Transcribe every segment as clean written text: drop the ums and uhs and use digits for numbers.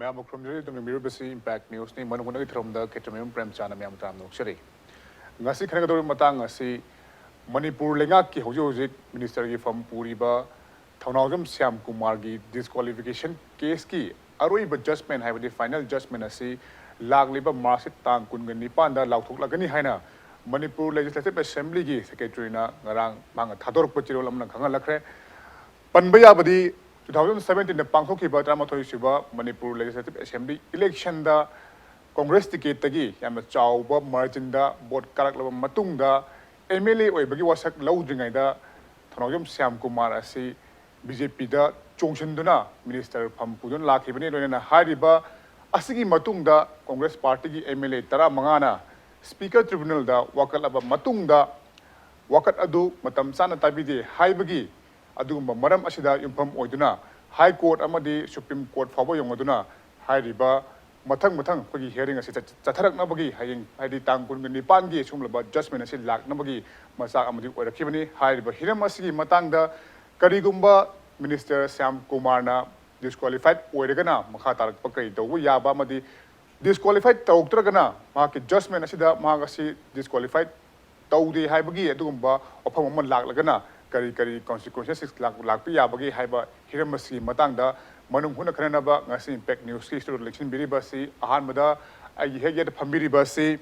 Ma'am, from the Mirabasi Impact News, ni Manung from the Kshetrimayum Premchand, Hemantakumar Ningombam. Ngasi kanagadoy matang ngasi Manipur lengak ki hojik Minister ki from Puriba, Thaunawjam SHYAMKUMAR ki disqualification case ki aroiba judgment hai final judgment asi lagliba market tang kungan nipan da lauthok lagani haina Manipur Legislative Assembly ki secretary na ngarang mang thadorok pachiro lamna khangal lakre panbaya badi 2017 na pangthokhiba tramathoi siba Manipur Legislative Assembly election da Congress ticket tagi yamna chawba margin da vote karaklaba matung da MLA oibagi wasak laudringai da Thaunawjam SHYAMKUMAR asi BJP da chongchenduna minister phampudun lakhibani loina hariba asigi matung da Congress party gi MLA tara mangana Speaker Tribunal da wakat aba matung da wakat adu matam sana tabide haibagi adugumba maram asida yumpham oiduna High Court amadi Supreme Court fawba yongaduna hairiba mathang pagi hearing asi chatharak na bagi haying haidi tang kun ni pangi sumlaba judgment asi lak na bagi masak amadi oirakibani hairiba hiram asigi matangda karigumba Minister SHYAMKUMAR na disqualified oiragana makha tarak pakai do yaba amadi disqualified tawtragana maki judgment asida magasi disqualified tawdi haibagi adugumba ofam amon laklagana kari consequences lakpi yabagi haiba hiram asi matangda Manung huna khanaba ngasi Impact News ki studio election biribasi ahanmada ai hege da phambiribasi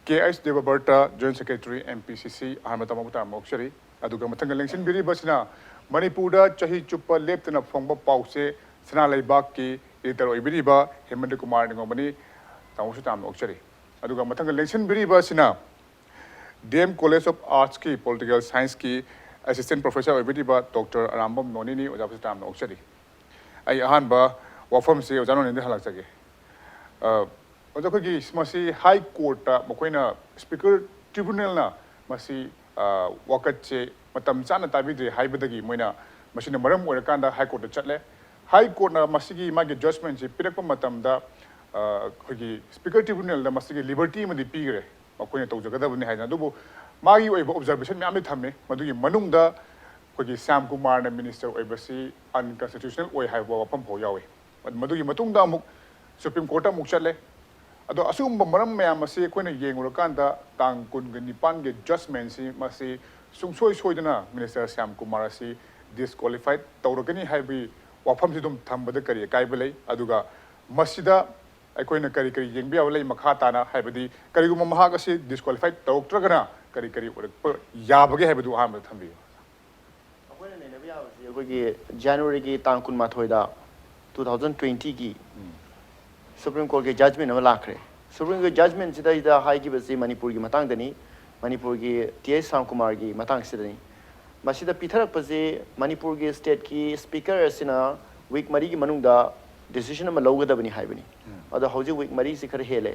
KS Devabarta Joint Secretary MPCC ahanmata mabuta mokshari aduga mathang election biribasina Manipur da chahi chupa leptana phongba pause Sanaleibak ki editor oibiriba Hemantakumar Ningombam tamusu tam mokshari aduga mathang election biribasina DM College of Arts ki Political Science ki Assistant Professor oibiriba Dr. Arambam Noni ni ojabusu tam mokshari ai ahanba wafam se ojano ne halak jage ojo ko gi masi high court ta mokoina speaker tribunal na masi wakat che matam chana tabide haibadagi moina masina maram oira kanda high court chatle high court na masigi magi judgment che pirakpa matam da khogi speaker tribunal da masigi liberty madi pigre mokoina tawjagadabni haina dubu magi oiba observation me amni thamme madugi manung da Kogi SHYAMKUMAR na minister oibasi unconstitutional oi haiba wafam pho yawe madugi matungda amuk Supreme Court amuk chatle ado asumba maram mayam asi koina yengurakanda tang kunga nipan ge judgment si masi sungsoi soidana minister SHYAMKUMAR asi disqualified tawragani haibi wafam sidum thambada kari kaibelai aduga masida aikoina kari yengbiya lei makha tana haibadi kariguma mahak asi disqualified tawtragana kari orak yabage haibadu aham thambi January ki tang kun mathoida 2020 ki Supreme Court ke judgment na lakre Supreme Court judgment sida ida high ki basi Manipur ki matang dani Manipur ki TS SHYAMKUMAR ki matang sidani masida pitharak pase Manipur ki state ki speaker asina week mari ki manung da decision ma lawga da bani haibani ada hoji week mari si khar hele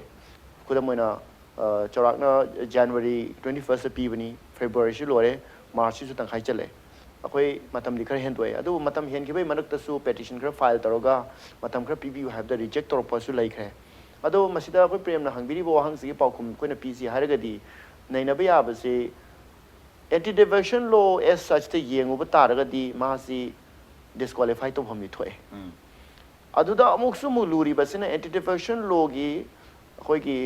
kudamoina chorakna January 21st pi bani February shi lore March su tang khai chale akoi matam likhar hen toy adu matam hen ki bai manak tasu petition khar file taroga matam khar pbu have the reject tor pasu laikhe adu masida akoi prem na hangbiri bo hang sigi paukum koina pc haragadi naina ba yaba se anti diversion law as such the yengu ba taragadi ma si disqualify to hamni thoy adu da amuk su muluri basina anti diversion law gi akoi ki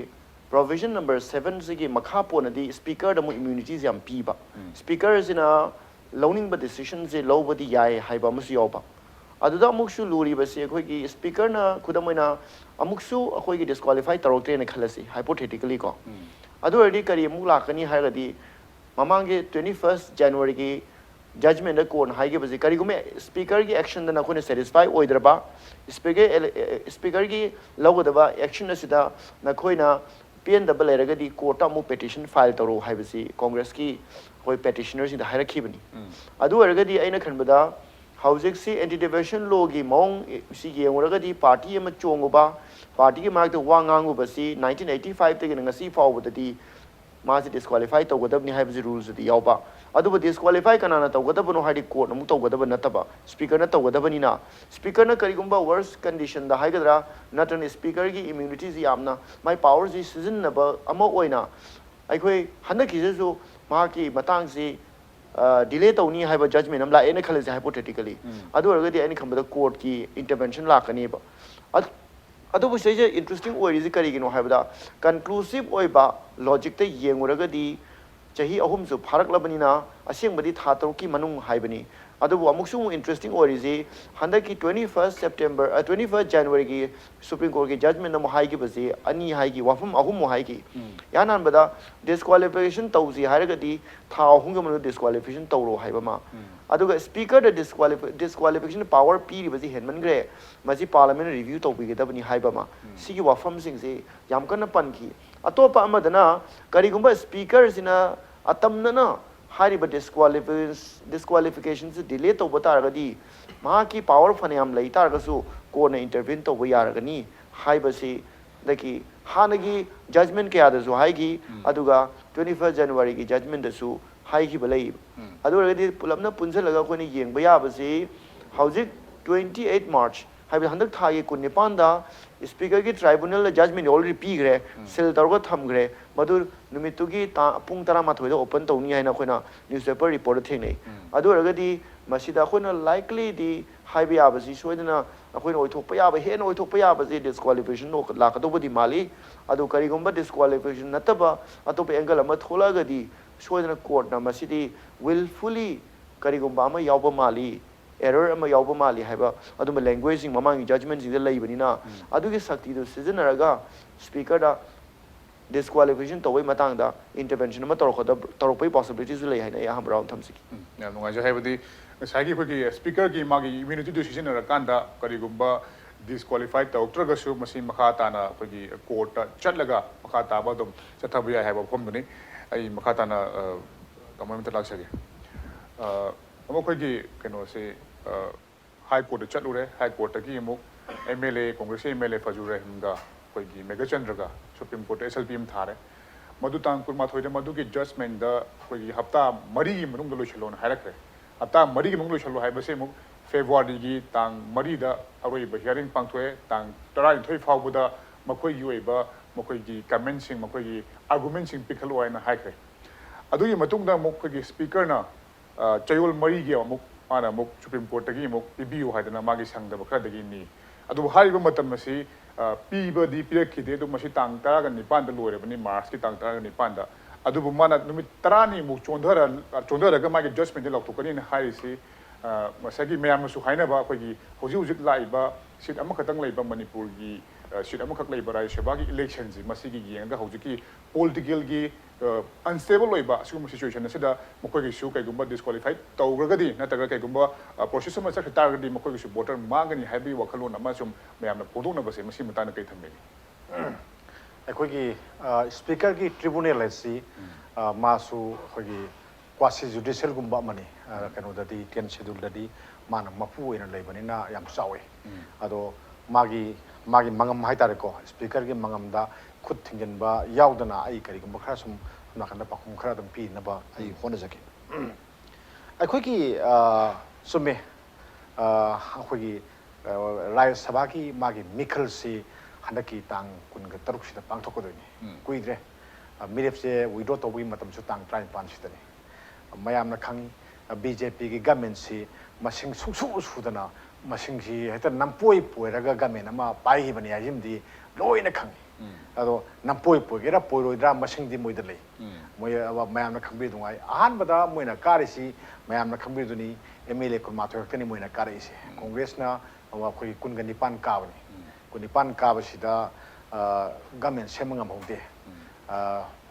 provision number 7 sigi makha pona di speaker da mu immunities yam pi ba speaker is in a Loaning but decisions a low body yai haibamus yoba. Aduda Mukshu Luri Basi, a quick speaker na Kudamina Amuksu, a quick disqualified Tarote and a Kalasi, hypothetically go. Adu already Kari Mulakani Haradi Mamangi 21st January judgment a court high give a Karigume speaker action than a Kuna satisfy Oidraba, speaker low the action asida Nakoina. PN double eragadi quota mu petition file taro haibasi Congress ki koi petitioners in the hierarchy bani adu eragadi aina khanbada housing si anti diversion law gi mong si gi eragadi party ama chongoba party ki mark the wangangu basi 1985 te ngasi fawbadi ma si disqualify to godabni haibasi rules di yawba adu disqualify kanana to godabno hadi court mu to godab nataba speaker na to godabani na speaker na karigumba worst condition da haigadra not an speaker gi immunity ji amna my powers is season na ba amo oina aikoi hanaki jesu ma ki matang si delay tawni haiba judgment amla ene khalase hypothetically adu argadi ani khambada court ki intervention la kani ba ꯑꯗꯨꯕꯨ ꯁꯤꯁꯦ interesting ꯑꯣꯏꯔꯤꯁꯤ ꯀꯔꯤꯒꯤꯅꯣ ꯍꯥꯏꯕꯗ ꯀꯟꯀ꯭ꯂꯨꯁꯤቭ ꯑꯣꯏꯕ ꯂꯣꯖꯤꯛꯇ ꯌꯦꯡꯉꯨꯔꯒꯗꯤ ꯆꯍꯤ ꯑꯍꯨꯝꯁꯨ ꯐꯥꯔꯛꯂꯕꯅꯤꯅ ꯑꯁꯦꯡꯕꯗꯤ ꯊꯥ 6ꯀꯤ ꯃꯅꯨꯡ ꯍꯥꯏꯕꯅꯤ ꯑꯗꯨꯕꯨ ꯑꯃꯨꯛꯁꯨ ꯏꯟꯇꯔꯦꯁꯇꯤꯡ ꯑꯣꯏꯔꯤꯁꯤ ꯍꯟꯗꯛꯀꯤ 21 ꯖꯅꯋꯥꯔꯤꯒꯤ ꯁꯨꯄ꯭रीम कोर्ट की जजमेंट अमु हाइगिबसी अनि हाइगी वाफम अहुम हाइगी यानानबदा डिस्क्वालिफिकेशन तौसी हाइरगदी था अहुंग मनु डिस्क्वालिफिकेशन तौरो हाइबमा अदुगा स्पीकर द डिस्क्वालिफिकेशन पावर पीरिबसी हेनमनग्रे मसी पार्लियामेंट रिव्यू तौबिगदबनी हाइबमा सिगी वाफम सिंगसे यामकन पनकी अतोपा अमदना करिगुंबा स्पीकर सिना अतमनना हारिबा डिस्क्वालिफिकेशन से डिले तौब तारगदी माकी पावर फनेयाम लई तारगसु कोने इंटरवेन तौब यारगनी हाइबसी दकी हानगी जजमेंट के आदसु हाइगी अदुगा 21 जनवरी की जजमेंट दसु हाइगी बलई अदुरगदी पुलमना पुंजलगा कोने येंगबा याबसी हौजिक 28 मार्च हाइबा हंदक थागे कुनिपांदा स्पीकर की ट्राइब्यूनल जजमेंट ऑलरेडी पीग्रे सेल तौरगा थमग्रे मधुर नुमितुगी पुंग 12 ओपन तौनी हाइना खोना न्यूज़पेपर रिपोर्ट थेंगनै अदुरगदी मसीदा खोना लाइकली दी हाइबा याबसी सोइदना अखोइना ओइथोकपा याबा हेन ओइथोकपा याबसी डिस्क्वालिफिकेशन नो लाकदोबदी माली अदु करिगुंबा डिस्क्वालिफिकेशन नतबा अतोप एंगल अमा थोलागदी सोइदना कोर्टना मसीदी विलफुली करिगुंबा अमा यावबा माली एरर अमा यावबा माली हाइबा अदुम लैंग्वेज सिंग ममांगी जजमेंट सिंग लैबनिना अदुगी शक्ति दु सिजनरगा स्पीकर दा डिस्क्वालिफिकेशन तौबै मतांगदा इंटरवेंशन अमा तौरपै पॉसिबिलिटीज लै हाइना या हम राउंड थमसिकी या नुंगाइज हाइबदी साइगी खोगी स्पीकर की मागी इम्यूनिटी दु सिजनरकांदा करिगुंबा डिस्क्वालिफाइड तौत्रगसु मसी मखा ताना खोगी कोर्ट चटलगा मखा ताबा दम चथाबु याय हाइबा फमदुनी आई मखा ताना कमन तलाक्सगे अमो खोगी कनो से हाई कोर्ट चलुरे हाई कोर्ट की अमुक एमएलए कांग्रेस एमएलए फजुरे हमगा खोगी मेघचंद्रगा सुप्रीम कोर्ट एसएलपीएम थारे मधु तांग कुरमाथोइदे मधु की जजमेंट द खोगी हप्ता मरी की मनुंग लोइछलोन हाइरखरे हप्ता मरी की मनुंग लोइछलो हाइबसे मुक फेब्रुवारी की तांग मरी द अरोइब हियरिंग पांगथोए तांग 12 फाउबदा मखोई योइबा मखोई की कमेंट सिंग मखोई की आर्गुमेंट सिंग पिखलो आइना हाइखरे अदुगी मतुंगदा मुक खोगी स्पीकर ना चयोल मरी की अमुक आना मुक सुप्रीम कोर्ट की मुक पिबियु हाइदना मागी संगदब खरदगी नि अदु हारिबा मतम मसी पीबदी पिरखिदे दु मसी तांग 19 द लोइरबनी मार्च की तांग 19 द अदुबु माना नुमित 30 मुक चोंधरगा मागी जजमेंट लौथोकनी न हारिसी मसागी मयामसु हाइनबा खोगी होजि होजि लाइबा सीट अमखतंग लाइबा मणिपुर की सीट अमखक लाइबा राज्य सभा की इलेक्शन जी मसीगी येंगा होजिकी पॉलिटिकल की अनस्टेबल होइबा सिगुम सिचुएशन असिदा मखोगी सु कैगुंबा डिस्क्वालिफाइड तौग्रगदी नतगा कैगुंबा प्रोसेस अमा चख तारगदी मखोगी सु वोटर मांगनी हाइबी वखलोन अमा सुम मयामना फोदोनबसे मसी मताना कै थम्बेनी अखोगी स्पीकर की ट्रिब्यूनल है मासु अखोगी क्वासी जुडिशियल गुंबा मनी कनोददी 10 शेड्यूल ददी माना मफु ओइना लेबनिना याम चावे अदो मागी मंगम हाइतारेको स्पीकर की मंगमदा खुद थिंगनबा यावदना आई करिगुंबा खरा सुम नाखंदा पाखुम खरा दम पीनबा आई होनजके अखोगी सुमे अखोगी राज्य सभा की मागी मिखल से हंदकी तांग कुनगा तरुक सिदा पांगथोकदोनी कुइद्रे मिरेपसे विड्रॉ तौबी मतम सु तांग 35 सिदनी मयामना खंगी बीजेपी की गवर्नमेंट से मसिंग सुसु सुदना मसिंग सी हेता नंपोई पोइरगा गवर्नमेंट अमा पाइहिबनी याजिमदी लोइना खंगी अदो नंपोई पोइगेरा पोइरोइद्रा मसिंग दी मोइद लई मोय अब मयामना खंबी दुंगाई अहानबदा मोइना कारिसी मयामना खंबी दुनी एमएलए कुमाथोरक्तनी मोइना कारिसी कांग्रेसना अब कोई कुनगा निपान काबनी कुनिपान काबसिदा गवर्नमेंट सेमंगम होदे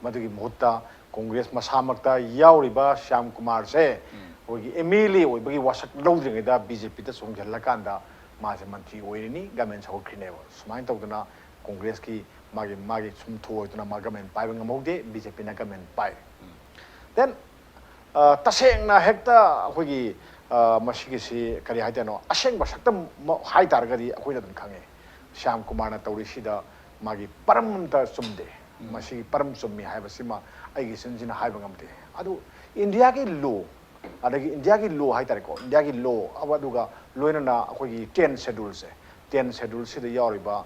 मदुगी मुहूर्ता कांग्रेस मसामक्ता याउरिबा श्याम कुमार से होगी एमएलए ओइबगी वासक लौद्रिङैदा बीजेपी दा सोंझल्लकांदा मासे मंत्री ओइरिनी गवर्नमेंट सौख्रिनेबो सुमाइन तौदना कांग्रेस की मागे सुम थोइदना मा गवर्नमेंट पाइबा ngमौदे बीजेपी ना गवर्नमेंट पाइ देन तसेंगना हेक्ता होगी मसिगिसी करी हाइतनो असेंग बसक्ता हाइतारगदी अखोइना दन खंगे श्याम कुमार ना तौरिसिदा मागी परमता सुमदे मसी परम सुमी हाइबसिमा आइगी सिनजिना हाइबा ngमदे अदु इंडिया की लॉ अदगी इंडिया की लॉ हाइतारेको इंडिया की लॉ अबदुगा लोइना अखोगी 10 शेड्यूल से 10 शेड्यूल सिदा यारिबा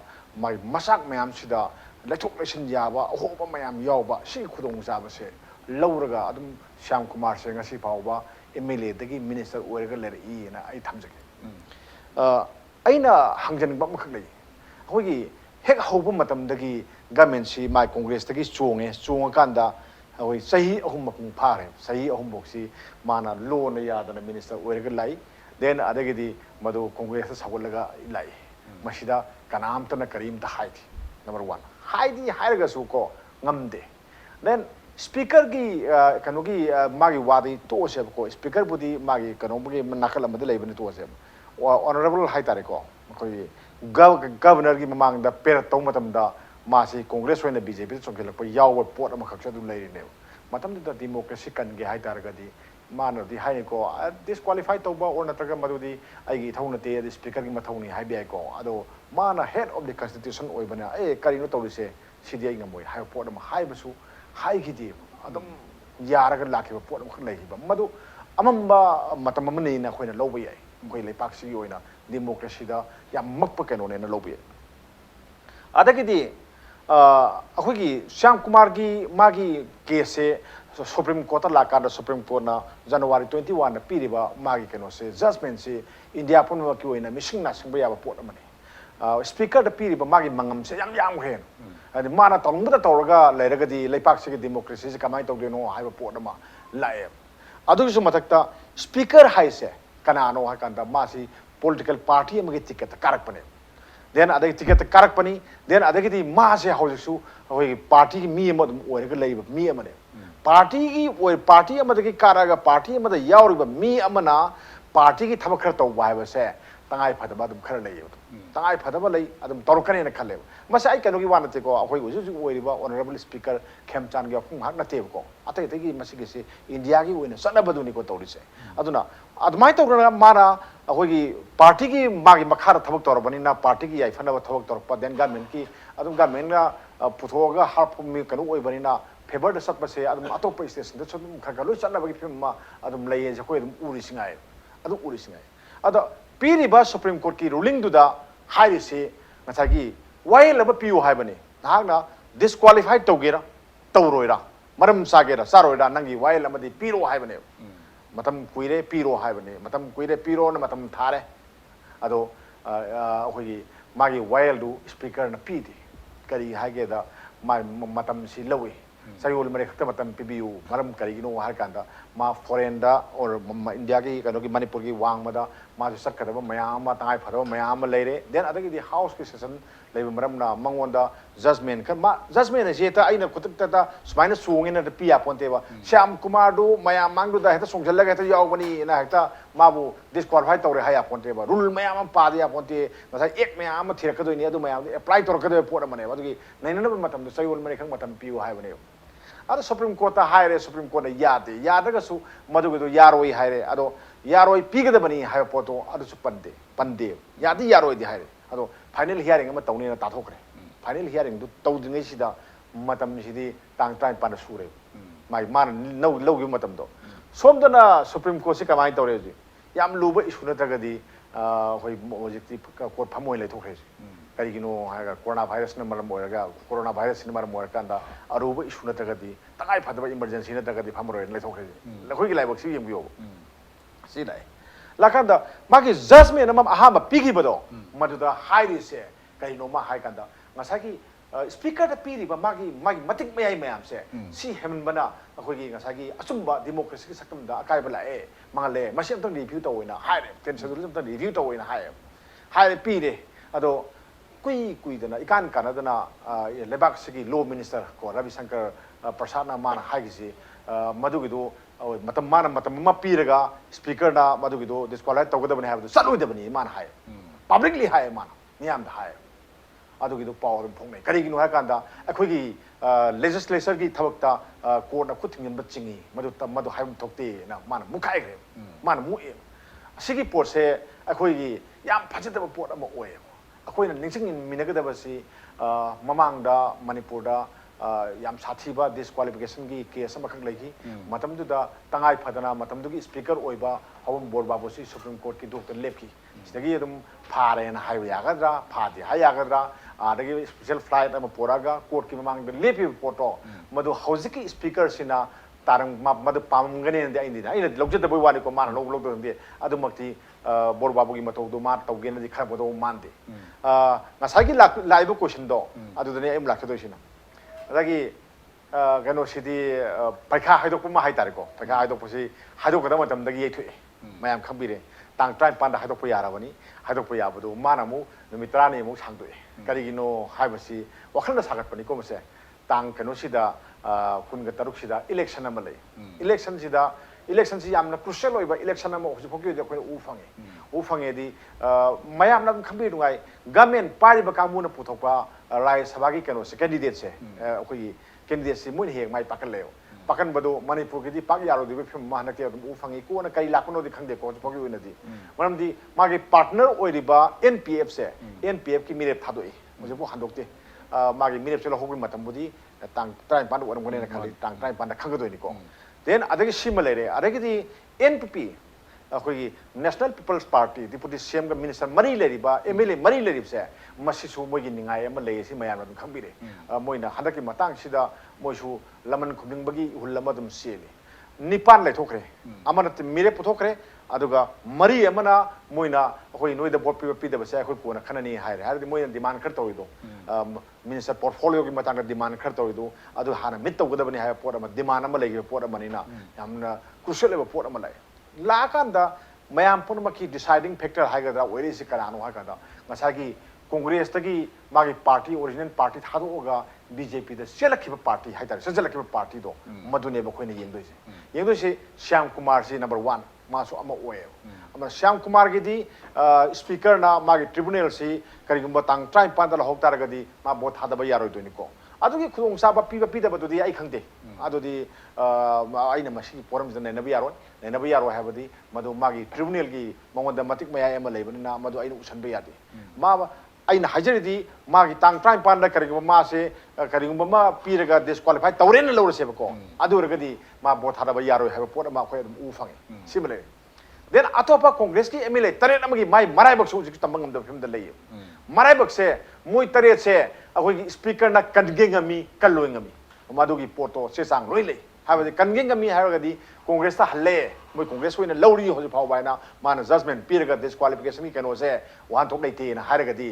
माई मसाक मयाम सिदा लेथोक लेसन याबा अहोबा मयाम यावबा सि खुदोंग जाबसे लौरगा अदुम श्याम कुमार से ngasi फावबा एमएलए दगी मिनिस्टर ओइरगा लेरई ना आई थमजगे अइना हंजन बम खक लई होगी hek hauba matamdagi government si mai congress tagi chonga oi sahi ahum mapung phare sahi ahum boksi mana law na yadana minister oirga lai then adagidi madu congress sagolaga lai masida kanamtana karim ta haiti number 1 haidi hairaga su ko ngamde then speaker gi kanogi magi wadi to se ko speaker budi magi kanogi nakal amade leibani to se honorable haitare ko koi governor gi mamang da per to matam da masi congress hoina bjp chongkelak pa yaw pot ama khaksa du leiri ne matam da democracy kan ge haitar ga di mana di hai ko disqualify to ba or nataga madudi ai gi thau na te speaker gi mathau ni hai bi ko ado mana head of the constitution oi bana karino to rise cdi ngamoi hai pot ama hai basu hai gi di adum yaraga lakhi pot ama khak lei ba madu amamba matam amani na khoina loba yai koi lepak si oina democracy da ya makpa keno ne na lobi adagidi akhoi SHYAMKUMAR gi magi case supreme court la ka supreme court na January 21 na piriba magi keno se judgment se india pon wa ki oina missing na singba ya pot amani speaker da piriba magi mangam se yam hen adi mana tongba da tawraga leiragadi lepak si democracy se kamai tawdeno haiba pot ama lae adu su matakta speaker haise kanano hakanda masi political party amagi ticket karakpane then adagi ticket karakpani then adagi masi hausu hoi party mi amad oiraga leiba mi amane party gi oi party amadagi karaga party amada yauriba mi amana party gi thabak khara tawba haiba se tangai phadaba dum khara lei tangai phadaba lei adum torkane na khalle masa ai kanogi wana te ko ahoi uju oiriba honorable speaker Premchand gi aphung hak na te ko atai tegi masigi se india gi oina sana baduni ko tawrise aduna admai tawrana mara ahoi party gi magi makhara thabak torabani na party gi ai phana thabak torpa den government ki adum government na puthoga harp mi kanu oibani na favor da satpa se adum atop station da chum khaka lo channa bagi phim ma adum lei je ko adum uri singai ada piri ba supreme court ki ruling du da hai se ngachagi wai laba piu hai bani na disqualified togera tawroira maram sagera saroira nangi wai lama di piro hai bani matam kuire piro hai bani matam kuire piro na matam thare ado hoi magi wai du speaker na pidi kari hage da matam si lawi sayol mare khakta matam pibiu maram kari gino har kanda ma foreign da or india ki kano ki manipur ki wang mada ma sat kadaba mayam ma tangai phadaba mayam leire then adagi di house ki session leiba maram na mangonda judgment kan ma judgment je ta aina kutak ta smaina sungin na piya ponte ba SHYAMKUMAR du mayam mang du da heta songjallaga heta yawbani na heta mabu disqualify tawre haya ponte ba rule mayam pa dia ponte masai ek mayam thirakadoi ni adu mayam apply torkadoi pot amane adugi naina matam du sayol mare khang matam piu hai bane ada supreme court ta haire supreme court na yade yadaga su madugo yaroi haire ado yaroi pigada bani hayo poto adu su pande yadi yaroi di haire ado final hearing ama tawni na tathokre final hearing du tawdingai sida matam sidi tang pan sure mai man no logi matam do somdana supreme court se kamai tawre ji yam luba isuna tagadi hoi mojikti court phamoi le thokre karigino haga corona virus na maram oiraga corona virus ni maram oirkanda aruba issue na tagadi tangai phadaba emergency na tagadi phamoroi le thokre lakhoi gi laibak si yembiyo si lai lakanda magi judgment amam ahama pigi bado maduda hairi se karino ma hai kanda ngasaki speaker da piri ba magi matik mayai mayam se si hemen bana akhoi gi ngasaki asumba democracy ki sakam da akai bala mangale masi amtang review to oina haire tension amtang review to oina haire pire ado kui dana ikan kanadana lebak sigi law minister ko Ravi Shankar Prasad na mana haigisi madugido matam mana matam ma piraga speaker na madugido disqualify tawgadabani habdu saludabani mana hai publicly hai mana niyam da hai adugido power phongnai karigino ha kanda akhoi legislature gi thabakta court na khuthingin ba chingi madu haim thokte na mana mukhai gre mana mu sigi port se akhoi gi yam phajadaba port ama oye akoina ningsing minagadaba si mamangda manipur da yam sathiba disqualification gi case ama khak legi matamdu da tangai phadana matamdu gi speaker oiba hawam board babu si supreme court ki doctor lepki sidagi adum phare na hayu yagadra phadi hayagadra adagi special flight ama poraga court ki mamangda lepi photo madu hojiki speaker sina tarang madu pam gane de indi ai lokje de boy wani ko man lok lok de adu makti bor babu gi mato do ma to gen di khar bodo man de na sagi live question do adu de ai am lakhe do sina adagi gano sidi paikha haidok ma hai tare ko paikha haidok posi haidok da matam dagi yethu mayam khambire tang trai panda haidok po yara bani haidok po yabadu manamu numitra ne mu sangdu kari gino haibasi wakhal da sagat pani ko mase tang kano sida kun ga taruk sida election am lay election si yamna crucial oiba election am hoji phokyo de ko u fange di mayam na khambi dungai government pari ba kamu na puthokpa rai sabagi kano se candidate se ko candidate si mun hek mai pakal leo pakan bado manipur ki di pak yaro di phim ma na ke u fangi ko na kai lakno di khangde ko phokyo na di maram di magi partner oiriba npf se npf ki mire thadoi muje bo handokte magi mire chelo hogi matam budi tang trai pan waram gone na khali tang trai pan khang doi ni ko then adagi simale adagi di npp अखोई national people's party deputy CM का minister मरी लेरिबा MLA मरी लेरिबसे मसिसु मोगी निंगाय अम लेसि मयाम अदुम खंबिरे Moina हदकी Matang सिदा मोइसु लमन खुमिंगबगी हुल्लम अदुम सेले निपान लेथोखरे अमनत मिरे पुथोखरे अदुगा मरी अमना Moina अखोई नोइदा बोट पिदबसे अखोई कोना खननी हाइरे हाइरे मोइना डिमांड खर तोइदो मिनिस्टर पोर्टफोलियो की मतंग डिमांड खर तोइदो अदु हाना मित तौगदबनी हाय पोट अम डिमांड अम लेगे पोट अमनिना यामना क्रुशियल एबा पोट अम लाय लाकांदा मयाम पुनमकी डिसाइडिंग फैक्टर हाइगदा ओइरिसि करानो हागदा ngасagi कांग्रेस तगी मागी पार्टी ओरिजिनल पार्टी थादोगा बीजेपी द सेलखिबा पार्टी हाइतार सेलखिबा पार्टी दो मदुने बखोइने येंदोसे श्याम कुमार से नंबर 1 मासो अमा ओए अमा श्याम कुमार गिदी स्पीकर ना मागी ट्रिब्यूनल से करिगुंबा तांग ट्राइ पांदल होक्तारगदी मा बो थादबा यारोइदोनिको अदुगी खुदोंग साबा पीबा बदुदी आई खंगदे अदुदी आइना मसी पोरम जने नबी यारो हाबदी मदु मागी ट्रिब्यूनल की मंगोंद मतिक मया एम लेबनिना मदु आइना उसनबे यादे मा आइना हाजरदी मागी तांग ट्राइ पांदा करिगुंबा मा से करिगुंबा मा पीरगा डिस्क्वालिफाई तौरेन लौरसेबको अदुरगदी मा बो थादबा यारो हाब पोर मा खोय उ फंगे सिमले देन अतोपा कांग्रेस की एमएलए तरेन अमगी माई मराइबक सुजिक तंबंगम द फिल्म द लेय मराइबक से मोय तरेत से अखोई स्पीकर ना कनगेंगमी कलोंगमी मदुगी पोटो से सांग लोइ ले हाबदि कनगेंगमी हारगदी कांग्रेस ता हल्ले मोय कांग्रेस होइना लौरी होजि फावबायना माना जजमेंट पीरगा डिस्क्वालिफिकेशन की कनो से वान थोक लेते ना हारगदी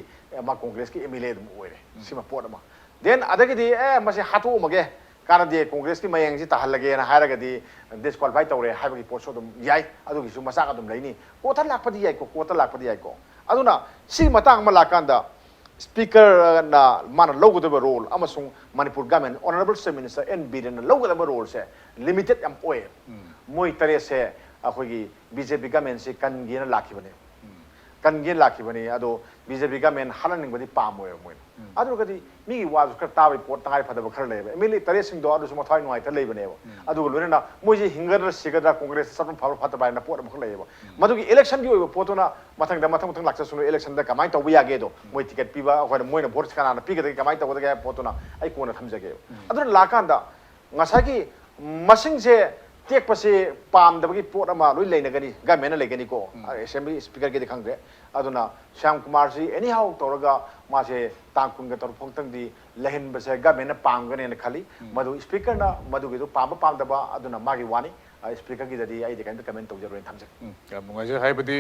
मा कांग्रेस की एमएलए दम ओइरे सिमा पोट मा देन अदगदी मसे हाथो मगे कानदे कांग्रेस की मयंग ता हल्लगे ना हारगदी डिस्क्वालिफाई तौरे हाबगी पोटसो दम याय अदुगी सु मसा दम लेनी कोथा लाकपदि याय को अदुना सि मतंग मा लाकांदा स्पीकर ना मान लोगदब रोल अमसुंग Manipur government honourable chief minister N Biren लोगदब रोल से लिमिटेड एम ओए मोय तरे से अखोगी बीजेपी गवर्नमेंट से कनगेन लाखिबने अदो बीजेपी गवर्नमेंट हलनिंगबदि पामोय मोय अदुगदि मिगी वाजु खर ताबै पोट तंगाय फदब खर लेबे एमएलए तरे सिंग दो अदुसु मथाय नुआय त लेबनेबो अदुग लोनेना मोयजे हिंगर सिगदा कांग्रेस सपन फाबर फतबाय ना पोट मख लेबो मदुगी इलेक्शन की ओइबो पोटोना मथंग लाक्ससुनो इलेक्शन दा कमाय तौबो यागे दो मोय टिकट पिबा अखोय मोयना भोट खाना पिगदे कमाय तौबदे पोटोना आई कोना थमजगे अदु लाकांदा ngасagi masing se tek pase pam dabagi pot ama loi leinagani government legani ko assembly speaker ge dekhangre aduna Shyam Kumar ji anyhow तौरगा मासे तांकुन ग तौर फोंगतंग दी लहन बसे गवर्नमेंट पांगने ने खाली मधु स्पीकर ना मधु गे पाम दबा अदुना मागी वानी स्पीकर की ददी आई देखाइन कमेंट तौजरो थमजे या मुंगाजे हाइबदी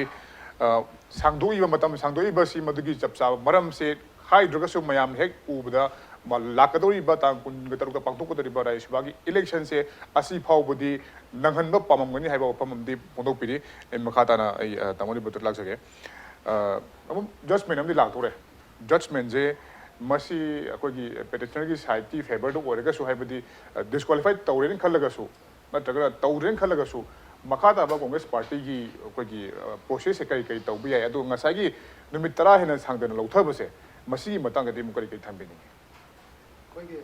सांगदोइबा मतम सांगदोइबा सि मधुगी चपसा मरम से हाइड्रगसु मयाम हेक उबदा लाकदोरिबा तांकुन ग तौरगा पांगथोकदरिबा राइसबागी इलेक्शन से असि फावबदी नंगहनबा पाममगनि हाइबा पाममदि पोंदोकपिरि मखाताना आई तामोनि बतुर लागसगे जजमेंट लाथोरे जजमेंट से मसी अखोगी पेटिशनर की साइड की फेवर दो ओरेगसु हाइबदी डिस्क्वालिफाइड तौरेन खलगसु नत्रगा तौरेन खलगसु मखाता कांग्रेस पार्टी की अखोगी प्रोसेस से कई तौबि याय अदु ngасagi नुमित 10 हेन सांगदन लौथबसे मसी मतंगदि मुकरि कई थंबिनि अखोगी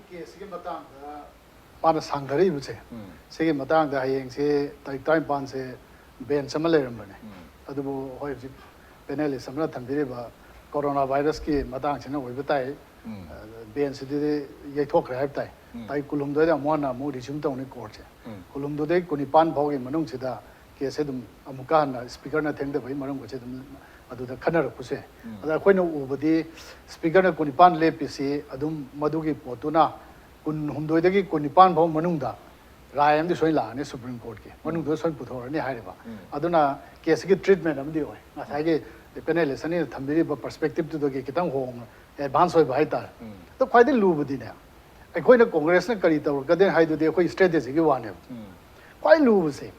केस के मतंग पान सांगदरि बुसे सेगे मतंग दा हयेंग से टाइम पान से बेन सम लेरमने अदुबो होय जि पेनल समना थंबिरेबा कोरोना वायरस की मतंग छिन होय बताय बेन से दे यथोखरे हाय ताय ताई कुलुम दो मोना मु रिज्यूम तौने कोर्ट से कुलुम दो दे कुनि पान भोगे मनुंग सिदा केसे दुम अमुका ना स्पीकर ना थेंग दे भई मनुंग से दुम अदुदा खनर पुसे अदा कोइनो उबदी स्पीकर ना कुनि पान लेपिसी अदुम मदुगी पोतुना kun humdoi kun nipan phau manungda rai am di soi la ne Supreme Court ke manung do soi puthor ni hai ba aduna case ki treatment am di oi na sai ge panel sani thambiri ba perspective to ge kitang hong advance hoi bai ta to khwai de lu bu di ne ai khoi na congress na kari ta ka den hai do de khoi strategy ge wa ne khwai lu bu se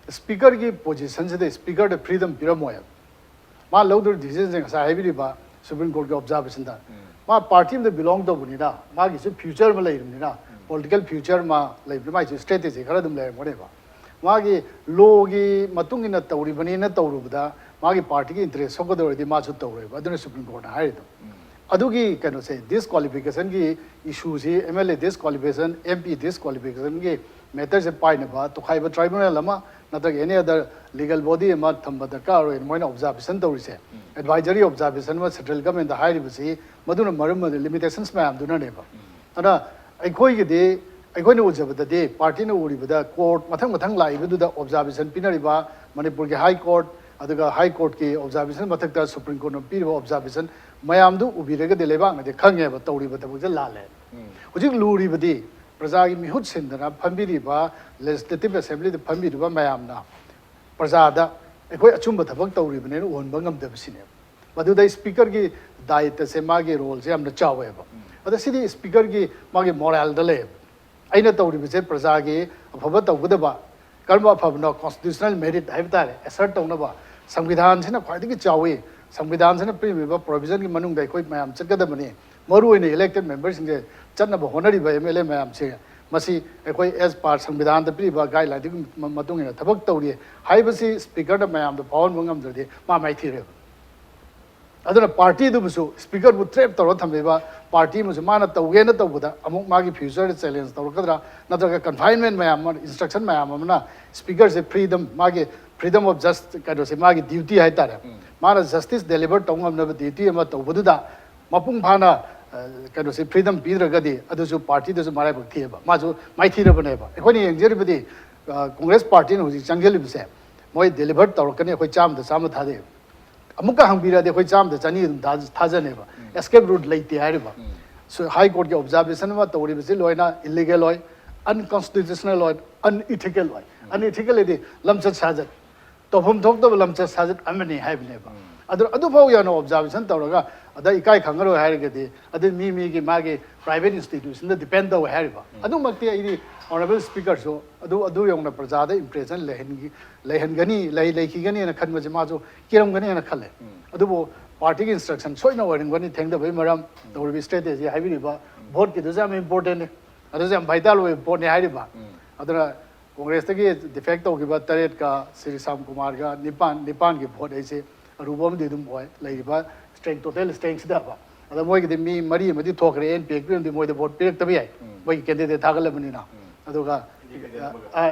speaker ki position se de speaker de freedom piramoya ma lo do decision sa hai bi ba Supreme Court ke observation da ma party में belong to buni na ma ki future में lai ni na political future ma lai mai strategy khara dum lai mone ba ma ki law ki matung ina tawri bani na tawru bada ma ki party ki interest so ko do di ma chu tawre ba aduna Supreme Court hai do adu ki kano se disqualification ki issue si MLA disqualification MP disqualification ki matter se pai na ba to khai ba tribunal lama na ta any other legal body ma thamba da ka ro in moina observation tawri se advisory observation ma central government da hai ri si maduna marum limitations ma am duna ne ba ana ai ge de ai ne ujabada de party na uri bada court mathang lai bu da observation pinari ba Manipur ke high court aduga high court ki observation mathak da Supreme Court no pi observation mayam du ubire ge de leba ngade khangye ba tawri ba tabu je la le hujik luri badi praja gi mihut sindana phambiri ba legislative assembly de phambiri ba mayam na praja da ai achumba thabak tawri bane no on ba ngam da bisine madu da speaker ki daitya se ma ge role se amna chawe ba ada sidi speaker ki ma ge moral da le aina tawri bi se praja gi afaba tawda ba karma afabna constitutional merit haibta assert tawna ba samvidhan se na khwai gi chawe samvidhan se na pri ba provision ki manung dai koi mayam chakada bane maru ine elected members ge channa ba honari ba MLA mayam se masi ekoi as part samvidhan da pri ba guideline di matung ina thabak tawri haibasi speaker da mayam da power mangam jade ma mai thire aduna party du busu speaker bu trap tawra thameba party mu mana tawge na tawbuda amuk magi future challenge tawkadra natraga confinement mayam instruction mayam na speaker se freedom magi freedom of just kado se magi duty hai tare mana justice deliver tawngam na duty ma tawbudu da mapung phana kado se freedom pidraga di adusu party du mara bak thiba ma ju mai thira bane ba ekoni engjeri bidi congress party no ji changgeli bise moi deliver tawkani ekoi cham da cham thade amuka hangbira de khoi cham da chani dum thajane ba escape route leite hai ba so high court ke observation ma tawri bisi loina illegal loi unconstitutional loi unethical loi unethical de lamchat sajat tofum thok to lamchat sajat amani hai bne ba adu phau ya no observation tawraga ada ikai khangaro hai ge de adu mi ki ma ge private institution da depend to hai ba adu makti idi honorable speaker so adu yong na praja da impression lehan gani lehi gani na khan ma jama jo kiram gani na khale adu bo party ki instruction soina waring gani theng da bhai maram tawri strategy hai bi ba vote ki dujam important adu jam vital we vote ne hai ba adura congress ki defect to ki ba taret ka Sri SHYAMKUMAR ga nipan ki vote aise arubam de dum boy lai ba strength total strength da ba ada moi ki mi mari ma di thokre NPK bi moi de vote pirak tabi ai moi candidate thagala bani na aduga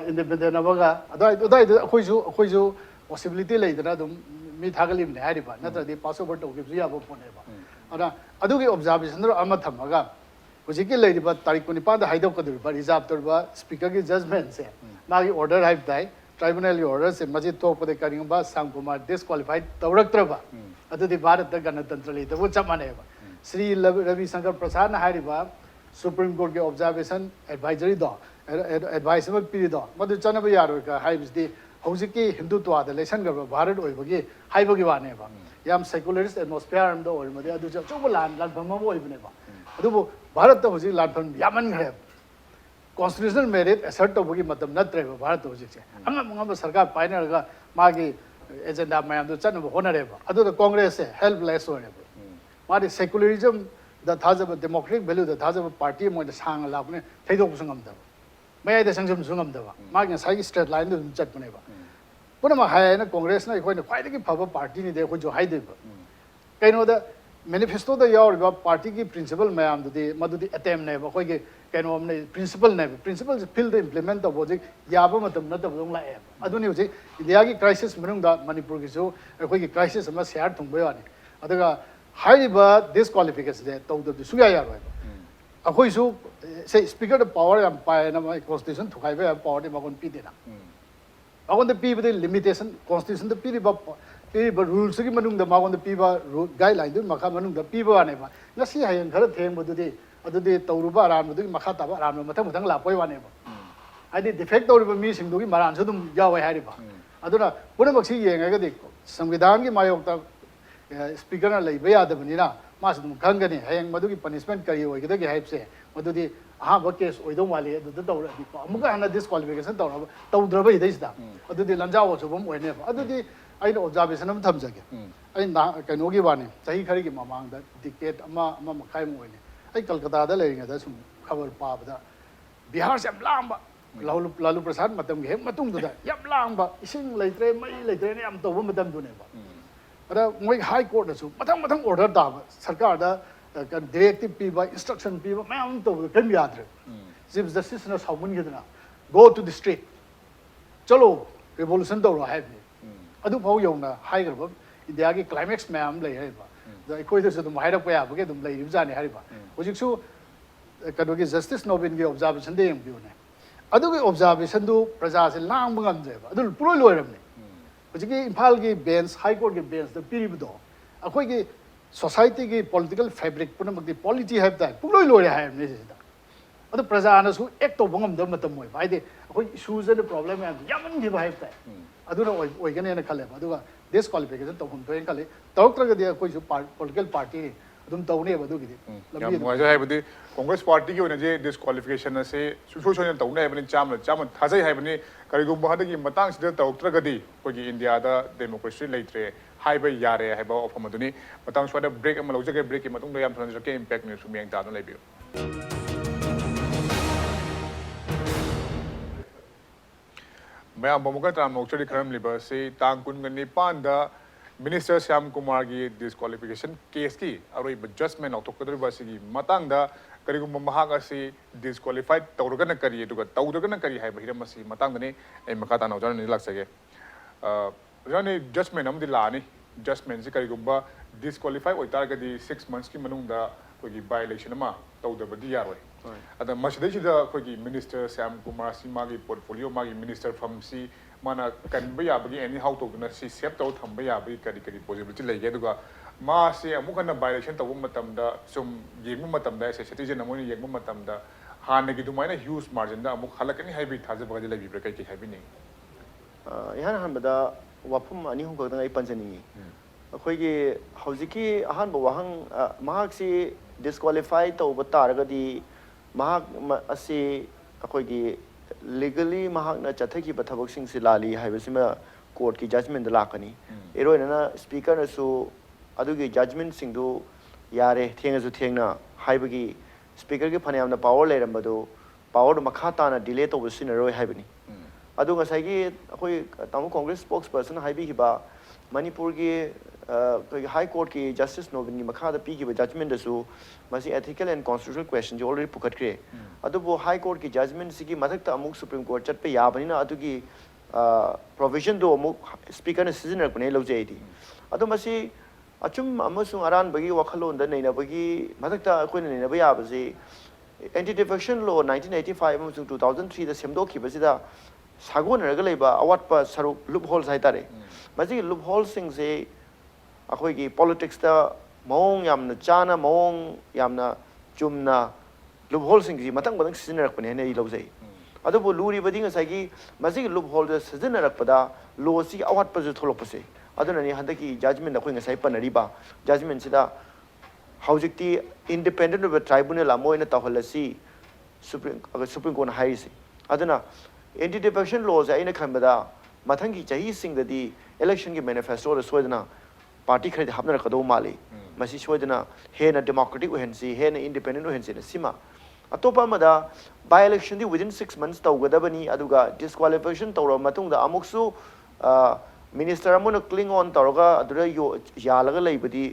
independent abaga adai khoi ju possibility leidana dum mi thagali ne hari ba natra de pass over to gi ya bo phone ba ana adugi observation ro ama thamaga hujiki leidi ba tarik 9 da haidok kadur ba reserve tor ba speaker ki judgment se magi order haib dai tribunal order se maji to pade karing ba SHYAMKUMAR disqualified tawrak ba adu di bharat da ganatantra le to chamane ba Sri Ravi Shankar Prasad na hari ba Supreme Court ke observation advisory do advisable period do madu chanaba yaro ka haibsdi hojiki hindutwa da lesson ga bharat oi bagi haibagi wane ba yam secularist atmosphere am do oi madi adu chobu lan phama oi bne ba adu bo bharat ta hoji lan pham yaman gre constitutional merit assert to bagi matam natre ba bharat hoji che anga sarkar paina ga magi agenda mayam do chanaba honare ba adu congress helpless oi ba mari secularism the thazab democratic value the thazab party mo the sang la ne theidok sangam da mai da sangsam sungam da ma ga sai straight line dum chat bane ba puna ma hai na congress na khoi na khwai ki phaba party ni de khoi jo hai de ba kaino da manifesto da yaw ba party ki principle mayam de madu di attempt ne ba khoi ki kaino ne principle fill the implement the project ya ba matam na da dong la e adu ni hoji india ki crisis manung da manipur ki so khoi ki crisis ma share thung ba ya ni adaga high ba disqualification de to the suya ya ba akhoi su say speaker the power empire na my constitution thukai ba power de magon pi de na magon de pi the limitation constitution the pi ba rules ki manung da magon de pi ba guideline du makha manung da pi ba ne ba ngasi hayen khara theng bu de ꯑꯗꯨꯗꯤ ꯇꯧꯔꯨꯕ ꯑꯔꯥꯟꯕꯗꯨꯒꯤ ꯃꯈꯥ ꯇꯥꯕ ꯑꯔꯥꯟꯕ ꯃꯊꯪ ꯃꯊꯪ ꯂꯥꯛꯄꯩ ꯋꯥꯅꯦꯕ ꯍꯥꯏꯗꯤ defect ꯇꯧꯔꯤꯕ ꯃꯤꯁꯤꯡꯗꯨꯒꯤ ꯃꯔꯥꯟꯁꯨ ꯑꯗꯨꯝ ꯌꯥꯎꯋꯦ ꯍꯥꯏꯔꯤꯕ ꯑꯗꯨꯅ ꯄꯨꯝꯅꯃꯛꯁꯤ ꯌꯦꯡꯉꯒꯗꯤ ꯁꯪꯕꯤꯙꯥꯟꯒꯤ ꯃꯥꯌꯣꯛꯇ ꯁ꯭ꯄꯤꯀꯔꯅ ꯂꯩꯕ ꯌꯥꯗꯕꯅꯤꯅ ꯃꯥꯁꯨ ꯑꯗꯨꯝ ꯈꯪꯒꯅꯤ ꯍꯌꯦꯡ ꯃꯗꯨꯒꯤ ꯄꯅꯤꯁꯃꯦꯟ ꯀꯔꯤ ꯑꯣꯏꯒꯗꯒꯦ ꯍꯥꯏꯕꯁꯦ ꯃꯗꯨꯗꯤ ꯑꯍꯥꯟꯕ ꯀꯦꯁ ꯑꯣꯏꯗꯧ ꯃꯥꯜꯂꯤ ꯑꯗꯨꯗ ꯇꯧꯔꯗꯤꯀꯣ ꯑꯃꯨꯛꯀ ꯍꯟꯅ ꯗꯤꯁꯀ꯭ꯋꯥꯂꯤꯐꯤꯀꯦꯁꯟ ꯇꯧꯗ꯭ꯔꯕꯩꯗꯩꯁꯤꯗ ꯑꯗꯨꯗꯤ ꯂꯟꯖꯥꯎ ꯑꯆꯧꯕ ꯑꯃ ꯑꯣꯏꯅꯦꯕ ꯑꯗꯨꯗꯤ ꯑꯩꯅ ꯑꯣꯕꯖꯥꯔꯕꯦꯁꯟ ꯑꯃ ꯊꯝꯖꯒꯦ ꯑꯩ ꯀꯩꯅꯣꯒꯤ ꯋꯥꯅꯤ ꯆꯍꯤ ꯈꯔꯒꯤ ꯃꯃꯥꯡꯗ ꯗꯤꯀꯦꯠ ꯑꯃ ꯃꯈꯥꯏꯃꯨꯛ ꯑꯣꯏꯅꯤ ꯑꯩ ꯀꯜꯀꯇꯥꯗ ꯂꯩꯔꯤꯉꯩꯗ ꯁꯨꯝ ꯈꯕꯔ ꯄꯥꯕꯗ ꯕꯤꯍꯥꯔꯁꯦ ꯌꯥꯝ ꯂꯥꯡꯕ ꯂꯥꯂꯨ ꯄ꯭ꯔꯁꯥꯗ ꯃꯇꯝꯒꯤ ꯍꯦꯛ ꯃꯇꯨꯡꯗꯨꯗ ꯌꯥꯝ ꯂꯥꯡꯕ ꯏꯁꯤꯡ ꯂꯩꯇ꯭ꯔꯦ ꯃꯩ ꯂꯩꯇ꯭ꯔꯦꯅ ꯌꯥꯝ ꯇꯧꯕ ꯃꯇꯝꯗꯨꯅꯦꯕ ꯑꯗ ꯃꯣꯏ ꯍꯥꯏ ꯀꯣꯔꯠꯅꯁꯨ ꯃꯊꯪ ꯑꯣꯔꯗꯔ ꯇꯥꯕ ꯁꯔꯀꯥꯔꯗ ꯗꯤꯔꯦꯛꯇꯤꯞ ꯄꯤꯕ ꯏꯟꯁꯇ꯭ꯔꯛꯁꯟ ꯄꯤꯕ ꯃꯌꯥꯝ ꯑꯃ ꯇꯧꯕꯗ ꯀꯔꯤꯝ ꯌꯥꯗ꯭ꯔꯦ ꯆꯤꯐ ꯖꯁꯇꯤꯁꯅ ꯁꯥꯎꯃꯟꯈꯤꯗꯅ ꯒꯣ ꯇꯨ ꯗꯤ ꯁ꯭ꯇ꯭ꯔꯤꯠ ꯆꯠꯂꯣ ꯔꯤꯚꯣꯂꯨꯁꯟ ꯇꯧꯔꯣ ꯍꯥꯏꯕꯅꯤ ꯑꯗꯨꯐꯥꯎ ꯌꯧꯅ ꯍꯥꯏꯈ꯭ꯔꯕ ꯏꯟꯗꯤꯌꯥꯒꯤ ꯀ꯭ꯂꯥꯏꯃꯦꯛꯁ ꯃꯌꯥꯝ ꯂꯩ ꯍꯥꯏꯔꯤꯕ ꯑꯗ ꯑꯩꯈꯣꯏꯗꯁꯨ ꯑꯗꯨꯝ ꯍꯥꯏꯔꯛꯄ ꯌꯥꯕꯒꯤ ꯑꯗꯨꯝ ꯂꯩꯔꯤꯕꯖꯥꯠꯅꯤ ꯍꯥꯏꯔꯤꯕ ꯍꯧꯖꯤꯛꯁꯨ ꯀꯩꯅꯣꯒꯤ ꯖꯁꯇꯤꯁ ꯅꯣꯕꯤꯟꯒꯤ ꯑꯣꯕꯖꯥꯔꯕꯦꯁꯟꯗ ꯌꯦꯡꯕꯤꯌꯨꯅꯦ ꯑꯗꯨꯒꯤ ꯑꯣꯕꯖꯥꯔꯕꯦꯁꯟꯗꯨ ꯄ꯭ꯔꯖꯥꯁꯦ ꯂꯥꯡꯕ ꯉꯝꯗ꯭ꯔꯦꯕ ꯑꯗꯨ ꯄꯨꯂꯣꯏ ꯂꯣꯏꯔꯕꯅꯤ ꯍꯧꯖꯤꯛꯀꯤ ꯏꯝꯐꯥꯜꯒꯤ ꯕꯦꯟꯁ ꯍꯥꯏ ꯀꯣꯔꯠꯀꯤ ꯕꯦꯟꯁꯇ ꯄꯤꯔꯤꯕꯗꯣ ꯑꯩꯈꯣꯏꯒꯤ ꯁꯣꯁꯥꯏꯇꯤꯒꯤ ꯄꯣꯂꯤꯇꯤꯀꯦꯜ ꯐꯦꯕ꯭ꯔꯤꯛ ꯄꯨꯝꯅꯃꯛꯇꯤ ꯄꯣꯂꯤꯇꯤ ꯍꯥꯏꯕ ꯇꯥꯔꯦ ꯄꯨꯂꯣꯏ ꯂꯣꯏꯔꯦ ꯍꯥꯏꯕꯅꯤ ꯁꯤꯗ ꯑꯗꯨ ꯄ꯭ꯔꯖꯥꯅꯁꯨ ꯑꯦꯛ ꯇꯧꯕ ꯉꯝꯗꯕ ꯃꯇꯝ ꯑꯣꯏꯕ ꯍꯥꯏꯗꯤ ꯑꯩꯈꯣꯏ ꯏꯁꯨꯁ ꯑꯦꯟ ꯄ꯭ꯔꯣꯕ꯭ꯂꯦꯝ ꯃꯌꯥꯝꯁꯦ ꯌꯥꯝꯃꯟꯈꯤꯕ ꯍꯥꯏꯕ ꯇꯥꯏ ꯑꯗꯨꯅ ꯑꯣꯏꯒꯅꯦꯅ ꯈꯜꯂꯦꯕ ꯑꯗꯨꯒ ꯗꯤꯁꯀ꯭ꯋꯥꯂꯤꯐꯤꯀꯦꯁꯟ ꯇꯧꯐꯝ ꯊꯣꯛꯑꯦꯅ ꯈꯜꯂꯤ ꯇꯧꯔꯛꯇ꯭ꯔꯒꯗꯤ ꯑꯩꯈꯣꯏꯁꯨ ꯄꯣꯂꯤꯇꯤꯀꯦꯜ ꯄꯥꯔꯇꯤ ꯑꯗꯨꯝ ꯇꯧꯅꯦꯕ ꯑꯗꯨꯒꯤꯗꯤ ꯌꯥꯝ ꯅꯨꯡꯉꯥꯏꯖꯩ ꯍꯥꯏꯕꯗꯤ ꯀꯣꯡꯒ꯭ꯔꯦꯁ ꯄꯥꯔꯇꯤꯒꯤ ꯑꯣꯏꯅꯗꯤ ꯗꯤꯁꯀ꯭ꯋꯥꯂꯤꯐꯤꯀꯦꯁꯟ ꯑꯁꯤ ꯁꯨꯡꯁꯣꯏ ꯁꯣꯏꯗꯅ ꯇꯧꯅꯤ ꯍꯥꯏꯕꯅꯤ ꯆꯥꯝꯃ ꯊꯥꯖꯩ ꯍꯥꯏꯕꯅꯤ ꯀꯔꯤꯒꯨꯝꯕ ꯍꯟꯗꯛꯀꯤ ꯃꯇꯥꯡꯁꯤꯗ ꯇꯧꯔꯛꯇ꯭ꯔꯒꯗꯤ ꯑꯩꯈꯣꯏꯒꯤ ꯏꯟꯗꯤꯌꯥꯗ ꯗꯦꯃꯣꯀ꯭ꯔꯦꯁꯤ ꯂꯩꯇ꯭ꯔꯦ ꯍꯥꯏꯕ ꯌꯥꯔꯦ ꯍꯥꯏꯕ ꯋꯥꯐꯝ ꯑꯗꯨꯅꯤ ꯃꯇꯥꯡ ꯁ꯭ꯋꯥꯏꯗ ꯕ꯭ꯔꯦꯛ ꯑꯃ ꯂꯧꯖꯒꯦ ꯕ꯭ꯔꯦꯛꯀꯤ ꯃꯇꯨꯡꯗ ꯌꯥꯝ ꯊꯝꯖꯔꯛꯀꯦ ꯏꯝꯄꯦꯛ ꯅ꯭ꯌꯨꯁ ꯃꯤꯠꯌꯦꯡ ꯇꯥꯗꯨꯅ ꯂꯩꯕꯤꯌꯨ ꯃꯌꯥꯝ ꯑꯃꯨꯛꯀ ꯇꯔꯥꯝꯅ ꯑꯣꯛꯆꯔꯤ ꯈꯔꯝꯂꯤꯕ ꯑꯁꯤ ꯇꯥꯡ 29ꯗ ꯃꯤꯅꯤꯁꯇꯔ ꯁ꯭ꯌꯥꯝꯀꯨꯃꯥꯔꯒꯤ ꯗꯤꯁꯀ꯭ꯋꯥꯂꯤꯐꯤꯀꯦꯁꯟ ꯀꯦꯁꯀꯤ ꯑꯔꯣꯏꯕ ꯖꯁꯃꯦꯟ ꯂꯥꯎꯊꯣꯛꯀꯗꯧꯔꯤꯕ ꯑꯁꯤꯒꯤ ꯃꯇꯥꯡꯗ ꯀꯔꯤꯒꯨꯝꯕ ꯃꯍꯥꯛ ꯑꯁꯤ ꯗꯤꯁꯀ꯭ꯋꯥꯂꯤꯐꯥꯏꯗ ꯇꯧꯔꯒꯅ ꯀꯔꯤ ꯑꯗꯨꯒ ꯇꯧꯗ꯭ꯔꯒꯅ ꯀꯔꯤ ꯍꯥꯏꯕ ꯍꯤꯔꯝ ꯑꯁꯤ ꯃꯇꯥꯡꯗꯅꯤ ꯑꯩ ꯃꯈꯥ ꯇꯥꯅ ꯑꯣꯖꯥꯅ ꯂꯥꯛꯆꯒꯦ ꯑꯣꯖꯥꯅꯤ ꯖꯁꯃꯦꯟ ꯑꯃꯗꯤ ꯂꯥꯛꯑꯅꯤ ꯖꯁꯃꯦꯟꯁꯤ ꯀꯔꯤꯒꯨꯝꯕ ꯗꯤꯁꯀ꯭ꯋꯥꯂꯤꯐꯥꯏ ꯑꯣꯏꯇꯥꯔꯒꯗꯤ 6 ꯃꯟꯊꯁꯀꯤ ꯃꯅꯨꯡꯗ ꯑꯩꯈꯣꯏꯒꯤ ꯕꯥꯏ ꯏꯂꯦꯛꯁꯟ ꯑꯃ ꯇꯧꯗꯕꯗꯤ ꯌꯥꯔꯣꯏ ꯑꯗ ꯃꯁꯤꯗꯩꯁꯤꯗ ꯑꯩꯈꯣꯏꯒꯤ ꯃꯤꯅꯤꯁꯇꯔ ꯁ꯭ꯌꯥꯝꯀꯨꯃꯥꯔ ꯑꯁꯤ ꯃꯥꯒꯤ ꯄꯣꯔꯠꯐꯣꯂꯤꯑꯣ ꯃꯥꯒꯤ ꯃꯤꯅꯤꯁꯇꯔ ꯐꯝꯁꯤ ꯃꯥꯅ ꯀꯟꯕ ꯌꯥꯕꯒꯤ ꯑꯦꯅꯤ ꯍꯥꯎ ꯇꯧꯗꯨꯅ ꯁꯤ ꯁꯦꯞ ꯇꯧꯔ ꯊꯝꯕ ꯌꯥꯕꯒꯤ ꯀꯔꯤ ꯄꯣꯖꯤꯕꯤꯂꯤꯇꯤ ꯂꯩꯒꯦ ꯑꯗꯨꯒ ꯃꯥꯁꯦ ꯑꯃꯨꯛ ꯍꯟꯅ ꯕꯥꯏ ꯏꯂꯦꯛꯁꯟ ꯇꯧꯕ ꯃꯇꯝꯗ ꯁꯨꯝ ꯌꯦꯡꯕ ꯃꯇꯝꯗ ꯑꯦꯁ ꯑꯦ ꯁꯤꯇꯤꯖꯟ ꯑꯃ ꯑꯣꯏꯅ ꯌꯦꯡꯕ ꯃꯇꯝꯗ ꯍꯥꯟꯅꯒꯤ ꯑꯗꯨꯃꯥꯏꯅ ꯍ꯭ꯌꯨꯖ ꯃꯥꯔꯖꯤꯟꯗ ꯑꯃꯨꯛ ꯍꯜꯂꯛꯀꯅꯤ ꯍꯥꯏꯕꯒꯤ ꯊꯥꯖꯕꯒꯗꯤ ꯂꯩꯕꯤꯕ꯭ꯔꯥ ꯀꯩ ꯍꯥꯏꯕꯤꯅꯤꯡꯉꯤ ꯏꯍꯥꯟ ꯍꯥꯟꯕꯗ ꯋꯥꯐꯝ ꯑꯅꯤ ꯑꯍꯨꯝ ꯈꯛꯇꯪ ꯑꯩ ꯄꯟꯖꯅꯤꯡꯉꯤ ꯑꯩꯈꯣꯏꯒꯤ ꯍꯧꯖꯤꯛꯀꯤ ꯑꯍꯥꯟꯕ ꯋꯥꯍꯪ ꯃꯍꯥꯛꯁꯤ ꯗꯤꯁꯀ꯭ꯋꯥꯂꯤꯐꯥꯏ ꯇꯧꯕ ꯇꯥꯔꯒꯗꯤ ꯃꯍꯥꯛ ꯑꯁꯤ ꯑꯩꯈꯣꯏꯒꯤ ꯂꯤꯒally ꯃꯍꯥꯛꯅ ꯆꯠꯊꯈꯤꯕ ꯊꯕꯛꯁꯤꯡꯁꯤ ꯂꯥꯜꯂꯤ ꯍꯥꯏꯕꯁꯤꯃ ꯀꯣꯔꯠꯀꯤ ꯖꯖꯃꯦꯟꯗ ꯂꯥꯛꯀꯅꯤ ꯏꯔꯣꯏꯅꯅ ꯁ꯭ꯄꯤꯀꯔꯅꯁꯨ ꯑꯗꯨꯒꯤ ꯖꯖꯃꯦꯟꯁꯤꯡꯗꯨ ꯌꯥꯔꯦ ꯊꯦꯡꯉꯁꯨ ꯊꯦꯡꯅ ꯍꯥꯏꯕꯒꯤ ꯁ꯭ꯄꯤꯀꯔꯒꯤ ꯐꯅꯌꯥꯝꯅ ꯄꯥꯋꯔ ꯂꯩꯔꯝꯕꯗꯨ ꯄꯥꯋꯔꯗꯨ ꯃꯈꯥ ꯇꯥꯅ ꯗꯤꯂꯦ ꯇꯧꯕ ꯁꯤꯖꯤꯟꯅꯔꯣꯏ ꯍꯥꯏꯕꯅꯤ ꯑꯗꯨ ꯉꯁꯥꯏꯒꯤ ꯑꯩꯈꯣꯏ ꯇꯥꯃꯣ ꯀꯣꯡꯒ꯭ꯔꯦꯁ ꯁ꯭ꯄꯣꯛꯁ ꯄꯔꯁꯟ ꯍꯥꯏꯕꯤꯈꯤꯕ ꯃꯅꯤꯄꯨꯔꯒꯤ ꯑꯩꯈꯣꯏꯒꯤ ꯍꯥꯏ ꯀꯣꯔꯠꯀꯤ ꯖꯁꯇꯤꯁ ꯅꯣꯕꯤꯟꯒꯤ ꯃꯈꯥꯗ ꯄꯤꯈꯤꯕ ꯖꯖꯃꯦꯟꯗꯁꯨ ꯃꯁꯤ ꯑꯦꯊꯤꯀꯦꯜ ꯑꯦꯟड ꯀꯣꯟꯁꯇꯤꯇ꯭ꯌꯨꯁꯅꯦꯜ ꯀ꯭ꯋꯦꯁꯟꯁꯦ ꯑꯣꯜꯔꯦꯗꯤ ꯄꯨꯈꯠꯈ꯭ꯔꯦ ꯑꯗꯨꯕꯨ ꯍꯥꯏ ꯀꯣꯔꯠꯀꯤ ꯖꯖꯃꯦꯟꯁꯤꯒꯤ ꯃꯊꯛꯇ ꯑꯃꯨꯛ ꯁꯨꯄ꯭रीम ꯀꯣꯔꯠ ꯆꯠꯄ ꯌꯥꯕꯅꯤꯅ ꯑꯗꯨꯒꯤ ꯄ꯭ꯔꯣꯕꯤꯖꯟꯗꯣ ꯑꯃꯨꯛ ꯁ꯭ꯄꯤꯀꯔꯅ ꯁꯤꯖꯤꯟꯅꯔꯛꯄꯅꯦ ꯂꯧꯖꯩ ꯑꯩꯗꯤ ꯑꯗꯣ ꯃꯁꯤ ꯑꯆꯨꯝ ꯑꯃꯁꯨꯡ ꯑꯔꯥꯟꯕꯒꯤ ꯋꯥꯈꯜꯂꯣꯟꯗ ꯅꯩꯅꯕꯒꯤ ꯃꯊꯛꯇ ꯑꯩꯈꯣꯏꯅ ꯅꯩꯅꯕ ꯌꯥꯕꯁꯤ ꯑꯦꯟꯇꯤ ꯗꯤꯐꯦꯛꯁꯟ ꯂꯣ 1985 ꯑꯃꯁꯨꯡ 2003ꯗ ꯁꯦꯝꯗꯣꯛꯈꯤꯕꯁꯤꯗ ꯁꯥꯒꯣꯟꯅꯔꯒ ꯂꯩꯕ ꯑꯋꯥꯠꯄ ꯁꯔꯨꯛ ꯂꯨꯞ ꯍꯣꯜꯁ ꯍꯥꯏꯇꯥꯔꯦ ꯃꯁꯤꯒꯤ ꯂꯨꯞ ꯍꯣꯜꯁꯤꯡꯁꯦ ꯑꯩꯈꯣꯏꯒꯤ ꯄꯣꯂꯤꯇꯤꯛꯁꯇ ꯃꯑꯣꯡ ꯌꯥꯝꯅ ꯆꯥꯅ ꯃꯑꯣꯡ ꯌꯥꯝꯅ ꯆꯨꯝꯅ ꯂꯨꯞ ꯍꯣꯜꯁꯤꯡꯁꯤ ꯃꯊꯪ ꯁꯤꯖꯤꯟꯅꯔꯛꯄꯅꯦ ꯍꯥꯏꯅ ꯑꯩ ꯂꯧꯖꯩ ꯑꯗꯨꯕꯨ ꯂꯨꯔꯤꯕꯗꯤ ꯉꯁꯥꯏꯒꯤ ꯃꯁꯤꯒꯤ ꯂꯨꯞ ꯍꯣꯜꯗ ꯁꯤꯖꯤꯟꯅꯔꯛꯄꯗ ꯂꯣꯁꯤꯒꯤ ꯑꯋꯥꯠꯄꯁꯨ ꯊꯣꯛꯂꯛꯄꯁꯦ ꯑꯗꯨꯅꯅꯤ ꯍꯟꯗꯛꯀꯤ ꯖꯖꯃꯦꯟꯗ ꯑꯩꯈꯣꯏ ꯉꯁꯥꯏ ꯄꯟꯅꯔꯤꯕ ꯖꯖꯃꯦꯟꯁꯤꯗ ꯍꯧꯖꯤꯛꯇꯤ ꯏꯟꯗꯤꯄꯦꯟꯗꯦꯟ ꯑꯣꯏꯕ ꯇ꯭ꯔꯥꯏꯕꯨꯅꯦꯜ ꯑꯃ ꯑꯣꯏꯅ ꯇꯧꯍꯜꯂꯁꯤ ꯁꯨꯄ꯭रीम ꯀꯣꯔꯠꯅ ꯍꯥꯏꯔꯤꯁꯤ ꯑꯗꯨꯅ एंटी डिफेक्शन लॉज है खनबदा मथंगी चही सिंगददी इलेक्शन की मैनिफेस्टोदा सोदना पार्टी खरदे हाबनरकदो माली मसी सोदना हेना डेमोक्रेटिक ओहेंसी हेना इंडिपेंडेंट ओहेंसी सिमा अतोपा मदा बाय इलेक्शन दी विदिन 6 months तौगदबनी अदुगा डिस्क्वालिफिकेशन तौर मतुंगदा अमुकसु मिनिस्टर अमुन क्लिंग ऑन तौरगा अदुरा यालगा लैबदी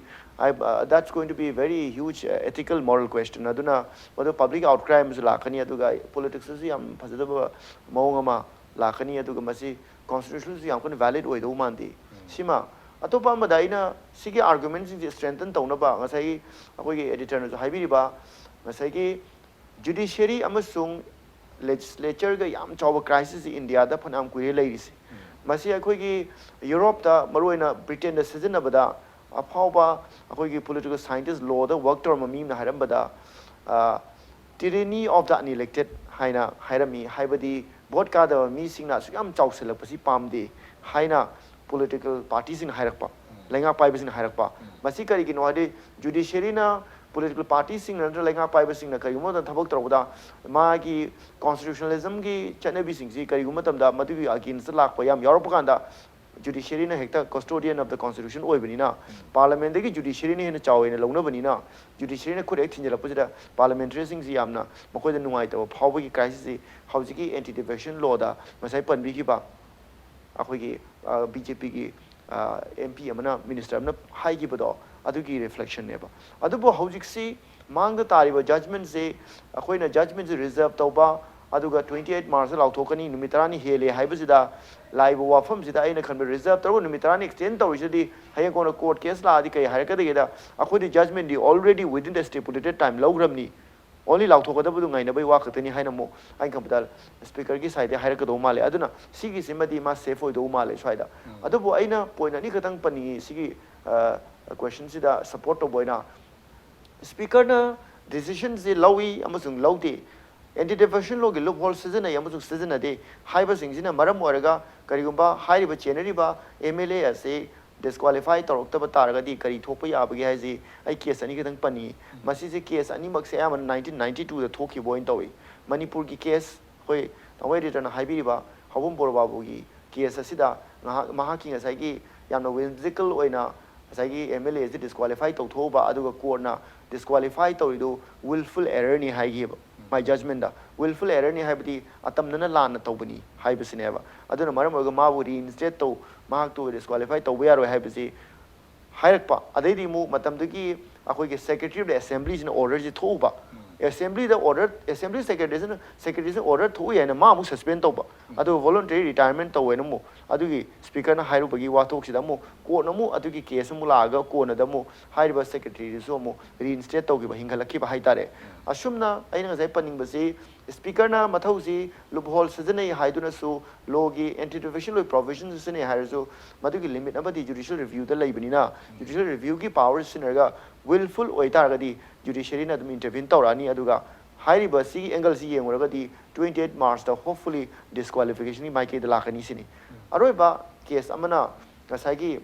that's going to be a very huge ethical moral question aduna whether public outcry is lakani aduga politics is yam phajadaba mawong ama lakani aduga masi constitution is yam kon valid oido mandi sima atopa madaina sigi arguments is strengthen taunaba ngasai akogi editor no haibiriba ngasai gi judiciary amasung legislature ga yam chawa crisis in India da phanam kuire leirisi masi akogi Europe da maroina Britain da sizinabada अफावबा अखोगी political scientist लॉ द work तौर ममी ना हारंबदा tyranny of the unelected haina hairami haibadi vote ka da mi singna suyam chauselak pasi pamde haina political parties in hairakpa lenga pai basin hairakpa masi kari gi no ade judiciary na political parties sing na lenga pai basin na kari mo da thabak trawda ma gi constitutionalism gi chanabi sing si kari guma tamda madu gi against lak pa yam yorop kan da judiciary na hekta custodian of the constitution oibani na parliament gi judiciary ne chaw ina longna bani na judiciary na khurek thinjala pujida parliamentary sing si yamna makoi da nungai ta phawbi gi crisis si hauji gi anti defection law da masai panbi gi ba akhoi BJP ki MP amana minister amana high ki bado adu ki reflection ne ba adu bo hojik si mang da tari ba judgment se akhoi na judgment se reserve tauba adu ga 28 March law thokani numitarani hele haiba sida live wafam sida aina khan reserve taw numitarani extend taw sidi haye ko court case la adi kai har ka de da akhoi di judgment di already within the stipulated time logram ni only law thokada bu ngai na bai wa khatani haina mo ai capital speaker ki side hair ka do male aduna sigi simadi ma safe oi do male swaida adu bo aina point ani katang pani sigi question sida support to boina speaker na decision se lawi amasung laude anti defection law gi loophole season ay amasung season ade haiba singina maram oraga karigumba hairiba cheneri ba MLA ase disqualify tawrokta taragadi kari thopa yabagi haisi ai case ani kitang pani masi se case ani mak se am 1992 da thoki boin tawi Manipur ki case hoi tawai return haibi ba hawum borbabu gi case asida maha ki ngasai gi yamna whimsical oina asai gi MLA is disqualify taw thoba aduga court na disqualify tawido willful error ni haigi my judgment da willful error ni haibdi atamnana lan tawbani haibsineba aduna maram oga maburi instead taw mahak to disqualify tawba yaro haibsi hairakpa adai mu matamdagi akoi ge secretary of the assembly in order ji thoba assembly the order assembly secretary order thu yana ma mu suspend tawba adu voluntary retirement tawena mu adugi speaker na hairu bagi wa thok sida mu ko na mu adugi case mu laga ko na da mu haiba secretary so mu reinstate tawgi ba hinghalaki ba haitare asumna aina ngai paning basi speaker na mathau si loophole season haiduna su logi anti defection law provisions sine hairu madugi limit abadi judicial review da laibani na judicial review ki powers sinaga willful oitaragadi judiciary na dum intervene tawrani aduga hairiba si angle si yenguragadi 28 March da hopefully disqualification ni maike da lakani sini aroiba case amana kasagi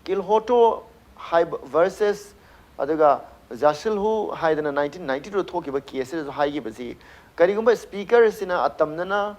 kilhoto versus aduga Jashil who haidana 1992 thokiba cases haigiba si karigumba speaker sina atamnana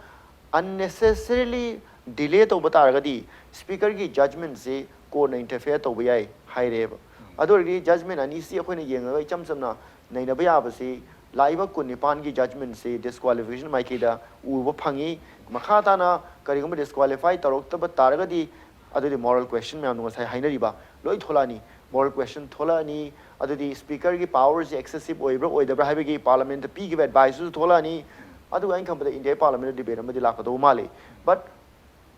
unnecessarily delay tawba taragadi speaker ki judgment se ko na interfere tawba yai haireba adori judgment ani si akhoi na yenga icham chamna naina ba yabasi laiba kunipan ki judgment se disqualification maike da uba phangi makha ta na karigumba disqualify tarokta ba taragadi adori moral question me anu sai hainariba loi tholani moral question tholani adodi speaker ki powers excessive oibra oidabra haibagi parliament p give advice tholani adu ain khampada India parliament debate amadi lakado male but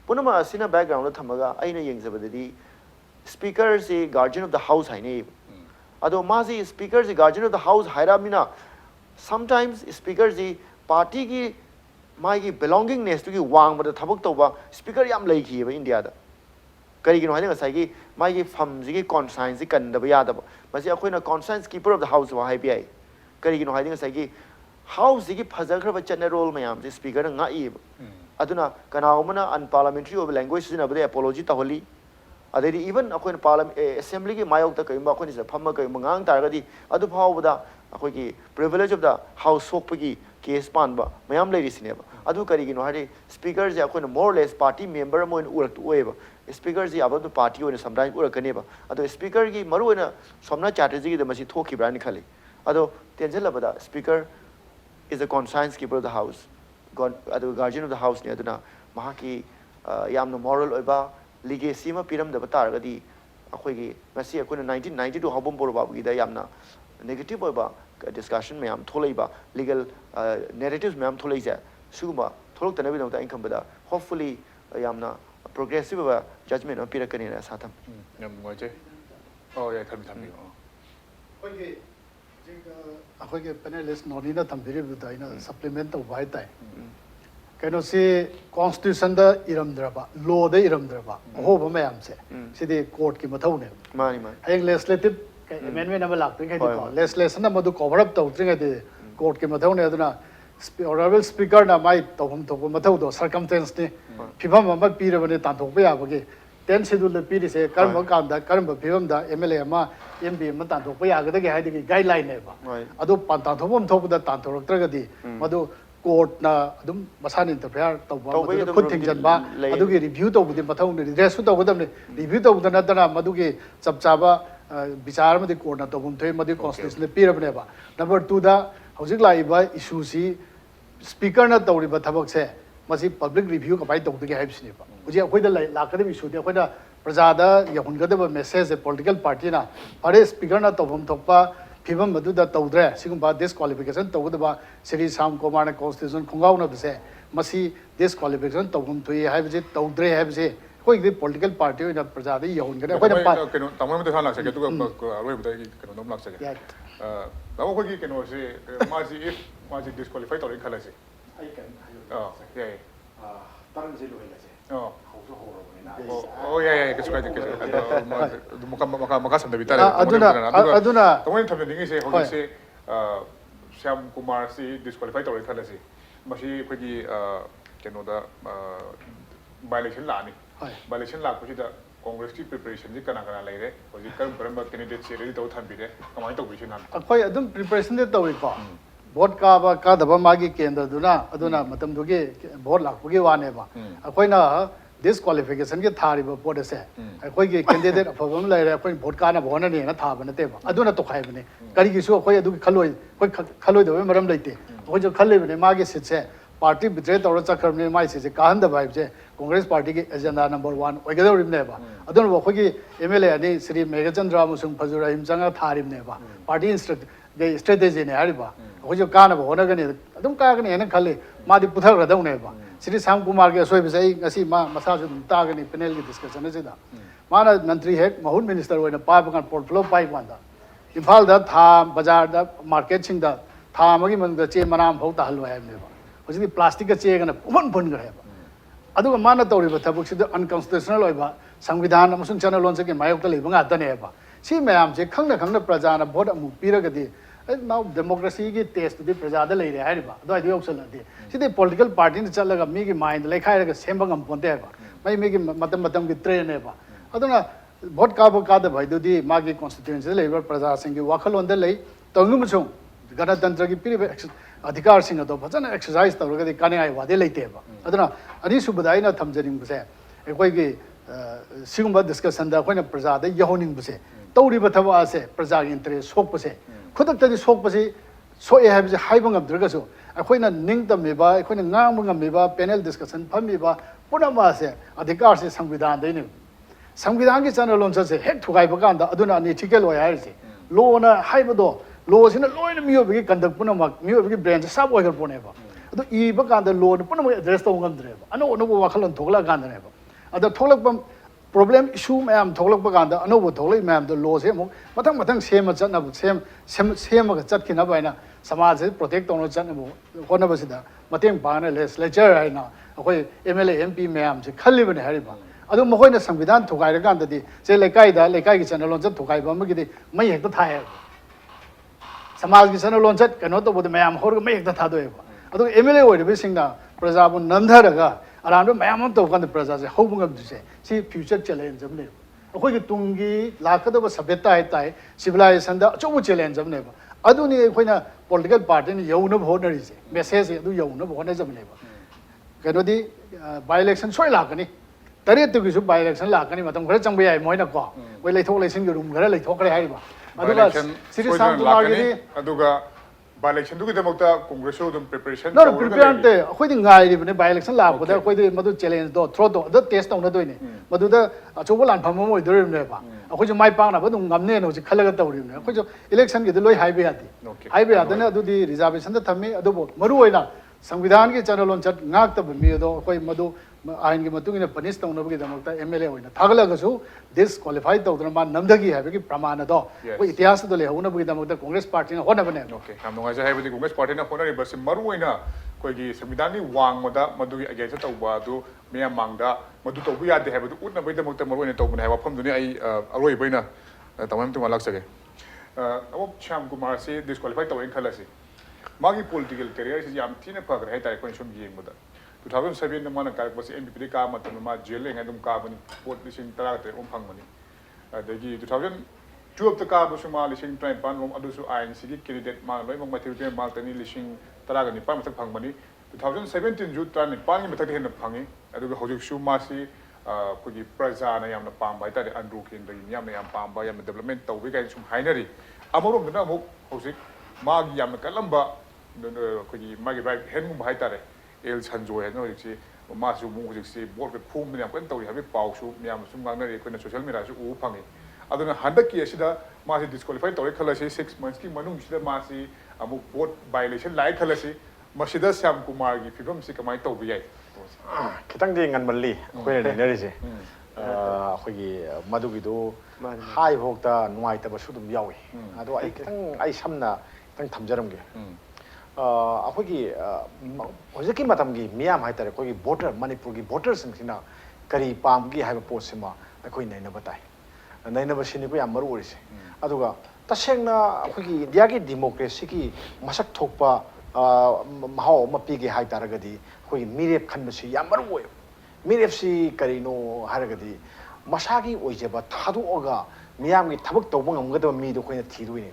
punama asina background thamaga aina yengjabadadi speaker is a guardian of the house haine ado mazi speaker is a guardian of the house hairamina sometimes speaker is party ki mai ki belongingness to ki wang bada thabak toba speaker yam lai ki ba India da kari gi no haina sai gi mai gi pham ji gi conscience kan da ba ya da masi akhoi na conscience keeper of the house wa hai pi kari gi no haina sai gi house gi phajakhra ba chana role mayam ji speaker na ngai aduna kanaumana unparliamentary of language sina ba apology taholi adedi even akhoi na parliament assembly gi mayok ta kai ma akhoi ni pham ma kai mangang taragadi adu phawda akhoi gi privilege of the house sokpagi case pan ba mayam lei risineba adu kari gi no hari speaker je akhoi na more or less party member mo in urak oeba speaker ji abadu party on sometimes urakaneba adu speaker gi maru na somna strategy gi da masi thoki brani khali adu tension labada speaker is a conscience keeper of the house adu guardian of the house ne aduna mahaki yamna moral oiba legacy ma piram da bataragadi akhoi gi masi akhoi na 1992 habum bor babu gi da yamna negative oiba discussion mayam tholaiba legal narratives mayam tholaija suguma tholok tanabi da income bada hopefully yamna progressive judgment on pirakani na satham yam ngoje oh yeah thambi okay akhoi ge panelist noni na thambiri buda ina supplement to vai tai kaino se constitution da iramdraba law da iramdraba ho ba mayam se sidi court ki mathau ne mani mani hayeng legislative amendment ama lakti kai ko legislation na madu cover up tau tringa de court ke mathau ne aduna honorable speaker na mai tawham thok mathau do circumstance ni phibam ama pira bane tan thok ba ba ge 10 schedule the piri se karam kan da karam phibam da MLA ama MP ma tan thok ba ya ga de hai de guideline ne ba adu pan tan thok thok da tan thok tra ga di madu court na adum masan interfere tau ba khud thing jan ba adu gi review tau bu mathau ne redress tau ba ne review tau da na da madu gi chap chaba bichar ma de court na tau bum thoi ma de constitution ne pira bane ba number 2 da hojik lai ba issue si speaker na tau ri ba thabak se masi public review ka bai tau de hai bisni ba uji akoi da la ka de issue de akoi da praja da ya hun ga da message political party na are speaker na tau bum thok pa phibam madu da tawdre sigum ba disqualification tawda ba Sri SHYAMKUMAR na constitution khungau na bse masi disqualification tawum thui hai bse tawdre hai bse koi the political party na praja da yahun ga koi na keno tamam de thala sake tu roi budai keno nom lak sake lawo koi ki keno se maji disqualify tawri khala se ai kan yeah tarang je lo hela se oh yeah ke suka ke maka samda bitare aduna tamai thamne ningi se hogi se SHYAMKUMAR si disqualify tawri khala se masi koi ki keno da by-election la ni by-election la ko da Congress ki preparation ji kana kana lai re hoji karam candidate se ready taw thambi re kamai taw bi na akoi adum preparation de tawi ko vote ka ba ka daba magi kendra duna aduna matam duge vote lakpuge wane ba akoi na disqualification ke thari ba pode se akoi ge candidate afabam lai re akoi vote ka na bhona ne na tha ba na te ba aduna to khai bane kari gi su akoi adu khaloi khaloi do maram laite akoi jo khalle bane magi sit se party betray tawra chakhar ne mai se kahan da vibe se Congress party ke agenda number 1 oigado rim ne ba adun bo khogi MLA ani Sri Megachandra musung phajura him changa tharim ne ba party strategy ne ari ba khojo kana bo hona gani adum ka gani ena khalle ma di puthar radau ne ba Sri SHYAMKUMAR ke soi bisai ngasi ma masa ju ta gani panel ki discussion ne da mana mantri head mahun minister oina pa ba kan portfolio pai wanda imphal da tha bazar da market sing da tha magi mang da che manam phau ta halwa hai ne ba hoji plastic ka che gana phun phun ga hai ba aduga mana tawri ba thabuk sida unconstitutional oiba samvidhan amasung channel lon ke mayok ta leiba nga tane ba si mayam je khangna praja na vote amu piraga di now democracy ki test di praja da lei re hai ba do ai option di sidi political party ni chalaga mi ki mind lekhai ra sembang am ponte ba mai mi ki matam ki train ne ba aduna vote ka da bhai do di ma ki constituency leiba praja sing ki wakhalon da lei tangum chung ganatantra ki piri अधिकार सिंह तो फजन exercise तौरगदि कानियाय वादे लेते बा अदना अनि सुबदाई ना थमजनिंग बसे एकोय की सिगुंबा डिस्कशन दा कोइना प्रजा दा यहोनिंग बसे तौरी बथवा से प्रजा की इंटरेस्ट सोक बसे खुदक तदि सोक बसे सोए है बसे हाइबंग अब्द्रगसो अखोइना निंग तमेबा अखोइना ngang ngमेबा पैनल डिस्कशन फमेबा पुनमा से अधिकार से संविधान दैनि संविधान की चैनल लोन से हेक थुगाई बकांदा अदुना नि थिकल होय हाइसे लोना हाइबदो law sina law in mio bigi conduct puna mak mio bigi branch sab oigar pone ba adu I ba kan da law puna mo address to ngam dre ba ano no wakhalon thogla kan ne ba adu thoglak bam problem issue mayam thoglak ba kan da ano bo thoglai mayam da law se mo mathang sema chat na sema ga chat kina ba na samaj se protect tong chat na bo kona ba sida mateng ba na legislature ai na akoi MLA MP mayam se khalli ba ne hari ba adu mo koi na samvidhan thogai ra kan da di se lekai ki channel on chat thogai ba ma gi di mai hek ta thai समाज की सनो लोंचत कनो तो बोद मयाम होर मे एकदा थादो एबा अदो MLA ओइबे सिंगना प्रजा बु नंधरगा अरांदो मयाम तो कंद प्रजा से होबुंगम दुसे सी फ्यूचर चैलेंज जमने अखोय की तुंगी लाखदब सभ्यता है ताई सिविलाइजेशन दा अचोबु चैलेंज जमने बा अदुनी अखोयना पॉलिटिकल पार्टी ने यौनब होनरी से मैसेज अदु यौनब होने जमने बा कनो दी बाय इलेक्शन सोय लाकनी तरे तो किसु बाय इलेक्शन लाकनी मतम खरे चंबे याय मोइना को वे लेथोक लेसिन के room Khare लेथोक Khare हाइबा aduga Sri SHYAMKUMAR gi aduga by election dugi damokta congress odum preparation no prepare te khoi ding ngai ri bne by election la ko da khoi de madu challenge do throw do the test on do ni madu da achobo lan pham mo do ri ne ba khoi jo mai pang na ba dung ngam ne no ji khalaga taw ri ne khoi jo election gi de loi high be ati high be ati na adu di reservation da thami adu bo maru oina संविधान के channel on chat ngak ta mi do khoi madu आइन की मतुंग ने punish तौन बगे दमकता MLA होइना थागलगसु disqualified तौदन मा नमदगी है बगे प्रमाण दो कोई इतिहास तो ले होना बगे दमकता कांग्रेस पार्टी ने होना बने ओके हम नोगा जे है बगे कांग्रेस पार्टी ने होना रे बस मरु होइना कोई की संविधान नि वांग मदा मदुगी अगेंस्ट तौबा दु मिया मांगदा मदु तौबु यादे है बदु उतना बगे दमकता मरु होइना तौबने है वाफम दुनि आई अरोय बइना तमम तुम अलग सके अब श्याम कुमार से डिस्क्वालीफाई तौर खलसी मागी पॉलिटिकल करियर से याम थीने फगरे है तारे कोई सुम येंबदा 2007 न माना कारक बस एमपीपी का मतन मा जेल लेंगे दुम का बनी पोट लिसिंग तरा ते ओम फंगमनी अदगी 2012 तक का बसु मा लिसिंग 35 रोम अदुसु आईएनसी की कैंडिडेट मा लोय मग मैथ्यू मा तनी लिसिंग तरा गनि पा मथक फंगमनी 2017 जु ता नि पांगी मथक हेन फंगी अदुगा होजिक सु मासी कोगी प्रजा ना यामना पाम बाय तारे अंड्रू केंद्र यामना याम पाम बाय याम डेवलपमेंट तौबे गाय सुम हाइनरी अमरोम दना अमुक होजिक मागी यामना कलंबा कोगी मागी राइट हैंड बाय तारे एल संजोय है होजिक सी मासु मु होजिक सी बोर्ड पे फूम ने याम तौरी हबे पाउसु याम सुम गांगनरी कोना सोशल मीडिया सु उ फंगी अदुना हंडक की असिदा मासी डिस्क्वालीफाई तौरे खलसी 6 मंथ्स की मनुंग सिदा मासी अमुक बोर्ड वायलेशन लाइ खलसी मसिदा श्याम कुमार की फिल्म से कमाई तौबे याय खितंग दे ngनमली अखोय लेनरिसे अखोगी मदुगिदो हाई भोक्ता नुआई तब सुदुम यावी अदो आई खितंग आई समना खितंग थमजरमगे अखोगी होजकी मतमगी मियाम हाइतारे कोगी वोटर मणिपुर की वोटर्स सिंगसिना करी पामगी हाइबा पोसिमा अखोई नैना बताई नैना बसिनि को याम मरु ओरिसे अदुगा तसेंगना अखोगी इंडिया की डेमोक्रेसी की मसक थोकपा महाव मपीगे हाइतारगदी कोई मिरेप खनबसी याम मरु ओय मिरेपसी करिनो हारगदी मसागी ओइजेबा थादुओगा मियामगी थबक तौबा ngamgदब मीदो कोइना थीदुइने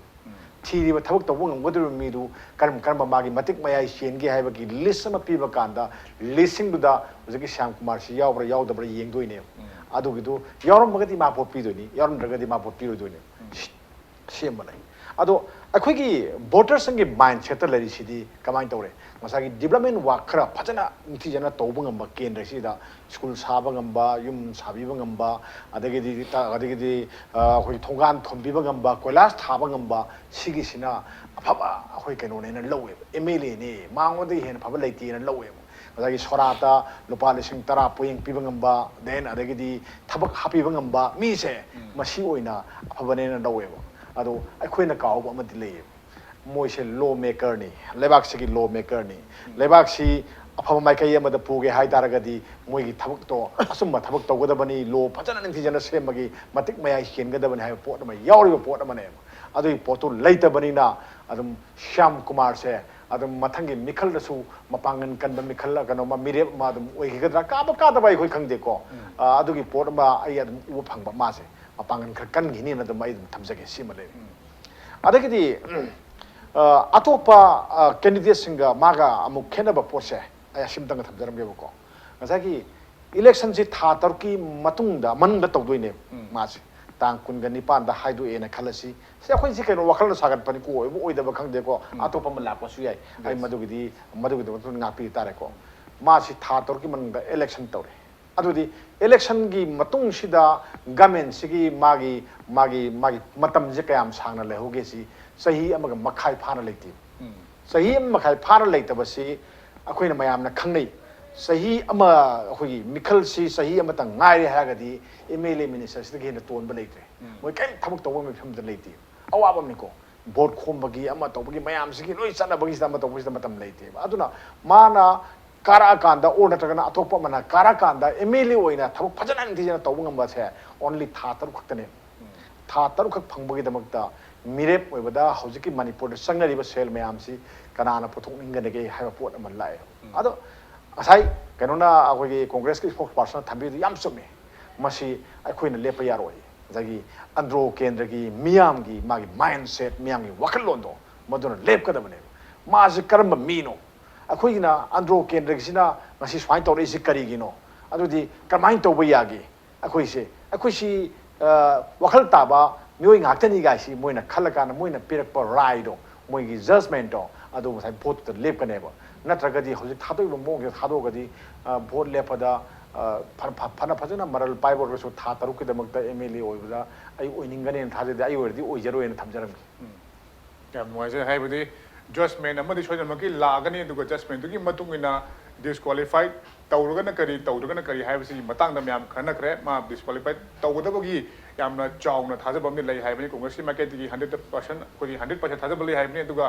थीरिबा थबक तौबा ngamgदब मीदु करम करम मागी मतिक मयाई शेनगे हाइबगी लिस्ट अमा पीबा कांदा लिस्टिंगदुदा होजकी श्याम कुमार सी यावब्रा यावदब्रा येंगदोइने अदुगिदु यावरमगदी मा भोट पीदोइनी यावरमद्रगदी मा भोट पीरोइदोइने सेमबनाई अदो अखोगी वोटर्स संगे माइंडसेट लरिसिदी कमाइन तौरे मसागी डेवलपमेंट वर्क खरा फजना निथिजना तौबा ngamba केंद्र सिदा स्कूल साबा ngamba युम साबिबा ngamba अदगिदी अखोई थोंगान थोंबिबा ngamba कोइलास थाबा ngamba सिगिसिना अफबा अखोई केनोनेना लौवे एमएलए ने मांगोदे हेन फबा लैतीना लौवे मसागी सोराता लुपा लिसिंग तरा पोयंग पीबा ngamba देन अदगिदी थबक हापीबा ngamba मीसे मसी ओइना अफबनेना लौवे अदो अखोइना काउबा अमदि लेये मोइसे लॉ मेकर ने लेबाक से की लॉ मेकर ने लेबाक से अफम माइकई अमद पुगे हाय तारगदी मोइगी थबक तो असुम थबक तौगदबनी लॉ फजन निथिजन सेमगी मतिक मयाई शेनगदबनी हाय पोट अमा यावरिबो पोट अमने अदुई पोटु लैतबनीना अदुम श्याम कुमार से अदुम मथंगी मिखलदसु मपांगन कनब मिखल कनो मा मिरे मा अदुम ओइगदरा कादबाई खोइ खंगदेको अदुगी पोट मा आई अदुम उ फंगबा मासे मपांगन खर कनगिनी न अदुम आई थमजगे सिमले अदगिदी अतोपा कैंडिडेट सिंगा मागा अमुक खेनबा पोसे आया सिमतंग थमजरमगेबको ngasagi election si tha tarki matungda manungda tawdoine mase tang kunga nipan da haidu ena khalasi se akhoi si keno wakal sagat pani ko oida ba khangde ko atopa mala ko su yai ai madugidi matun ngapi tare ko ma si tha tarki manungda election tawre adudi election gi matung sida government sigi magi matam je kayam sangna lehoge si सही अमग मखाई फाना लेती सही मखाई फाना लेतबसी अखोइना मयामना खंगनै सही अमा अखोगी मिखल सी सही अमता ngaire हागदी MLA minister सिदगे हेन तोनबा लेत्रे मोय कै थबक तौबा मिफमदा लेती अवाबमनिको बोर्ड खोमबगी अमा तौबगी मयाम सिगी लोइ चनबगी सम तौबगी मतम लेते अदुना माना कारा कांदा और नटगना अतोपा मना कारा कांदा एमएलए ओइना थबक फजना निथिजना तौबा ngamba से ओनली था तरु खक्तने था तरु खक फंगबगी दमकता मिरेप ओइबदा हौजिकी मणिपुर संगरिबा सेल मयामसी कनाना पुथोकनिंगनगे हाइबा पोट अमन लाए अदो असai कनोना अखोगी कांग्रेस की स्पोक्स पर्सन थंबी याम सुमे मसी अखोइना लेप यारोय जगी अंद्रो केंद्र की मियाम की मागी माइंडसेट मियाम की वखलोंदो मदुना लेप कदबने मासे करम मीनो अखोइना अंद्रो केंद्र किसिना मसी स्वाइन तौरेसी करिगिनो अदुदी कमाइन तौबा यागी अखोइसी वखल ताबा मोई ngakhtani gaisi moina khalakana moina pirakpa raido moigi judgment do adu sai vote to lepkaneba natragadi hoji thadoi mongge thadogadi vote lepada phana phajana maral paibo so tha taru ki damakta MLA oibada ai oiningane thajade ai ordi oijero en thamjaram yam noise haibadi judgment amadi sojanmaki lagani aduga judgment dugi matungina disqualified tawrugana kari haibasi matangda myam khanakre ma disqualified tawgadabagi yamna chawna thajabamni lei haibani congress market gi 100% koi 100% thajabali haibani aduga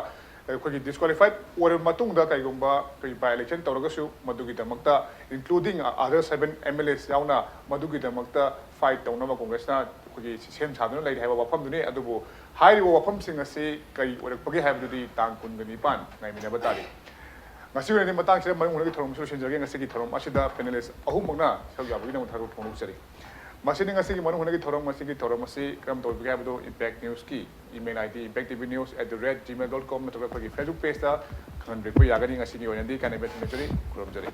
ꯑꯩꯈꯣꯏꯒꯤ ꯗꯤꯁꯀ꯭ꯋꯥꯂꯤꯐꯥꯏꯠ ꯑꯣꯏꯔꯕ ꯃꯇꯨꯡꯗ ꯀꯩꯒꯨꯝꯕ ꯑꯩꯈꯣꯏꯒꯤ ꯕꯥꯏ election ꯇꯧꯔꯒꯁꯨ ꯃꯗꯨꯒꯤꯗꯃꯛꯇ including other 7 MLAs ꯌꯥꯎꯅ ꯃꯗꯨꯒꯤꯗꯃꯛꯇ fight ꯇꯧꯅꯕ ꯀꯣꯡꯒ꯭ꯔꯦꯁꯅ ꯑꯩꯈꯣꯏꯒꯤ ꯁꯦꯝ ꯁꯥꯗꯨꯅ ꯂꯩꯔꯤ ꯍꯥꯏꯕ ꯋꯥꯐꯝꯗꯨꯅꯤ ꯑꯗꯨꯕꯨ ꯍꯥꯏꯔꯤꯕ ꯋꯥꯐꯝꯁꯤꯡ ꯑꯁꯤ ꯀꯔꯤ ꯑꯣꯏꯔꯛꯄꯒꯦ ꯍꯥꯏꯕꯗꯨꯗꯤ ꯇꯥꯡ 29 ꯉꯥꯏꯃꯤꯟꯅꯕ ꯇꯥꯔꯤ ꯉꯁꯤ ꯑꯣꯏꯅꯗꯤ ꯃꯇꯥꯡꯁꯤꯗ ꯃꯅꯨꯡ ꯍꯨꯠꯅꯒꯤ ꯊꯧꯔꯝꯁꯨ ꯂꯣꯏꯁꯤꯟꯖꯔꯒꯦ ꯉꯁꯤꯒꯤ ꯊꯧꯔꯝ ꯑꯁꯤꯗ ꯄꯦꯅꯦꯂꯤꯁ ꯑꯍꯨꯝꯃꯛꯅ ꯁꯔꯨꯛ ꯌꯥꯕꯒꯤꯗꯃꯛ ꯊꯥꯒꯠꯄ ꯐꯣꯡꯗꯣꯛꯆꯔꯤ ꯃꯁꯤꯅꯤ ꯉꯁꯤꯒꯤ ꯃꯅꯨꯡ ꯍꯨꯠꯅꯒꯤ ꯊꯧꯔꯝ ꯑꯁꯤ ꯀꯔꯝ ꯇꯧꯕꯒꯦ ꯍꯥꯏꯕꯗꯨ ꯏꯝꯄꯦꯛ ꯅ꯭ꯌꯨꯁꯀꯤ ꯏꯃꯦꯜ ID impactvnews@gmail.com ꯅꯠꯇ꯭ꯔꯒ ꯑꯩꯈꯣꯏꯒꯤ ꯐꯦꯁꯕꯨꯛ ꯄꯦꯖꯇ ꯈꯪꯍꯟꯕꯤꯔꯛꯄ ꯌꯥꯒꯅꯤ ꯉꯁꯤꯒꯤ ꯑꯣꯏꯅꯗꯤ ꯀꯥꯏꯅꯕ ꯊꯦꯡꯅꯖꯔꯤ ꯈꯨꯔꯨꯝꯖꯔꯤ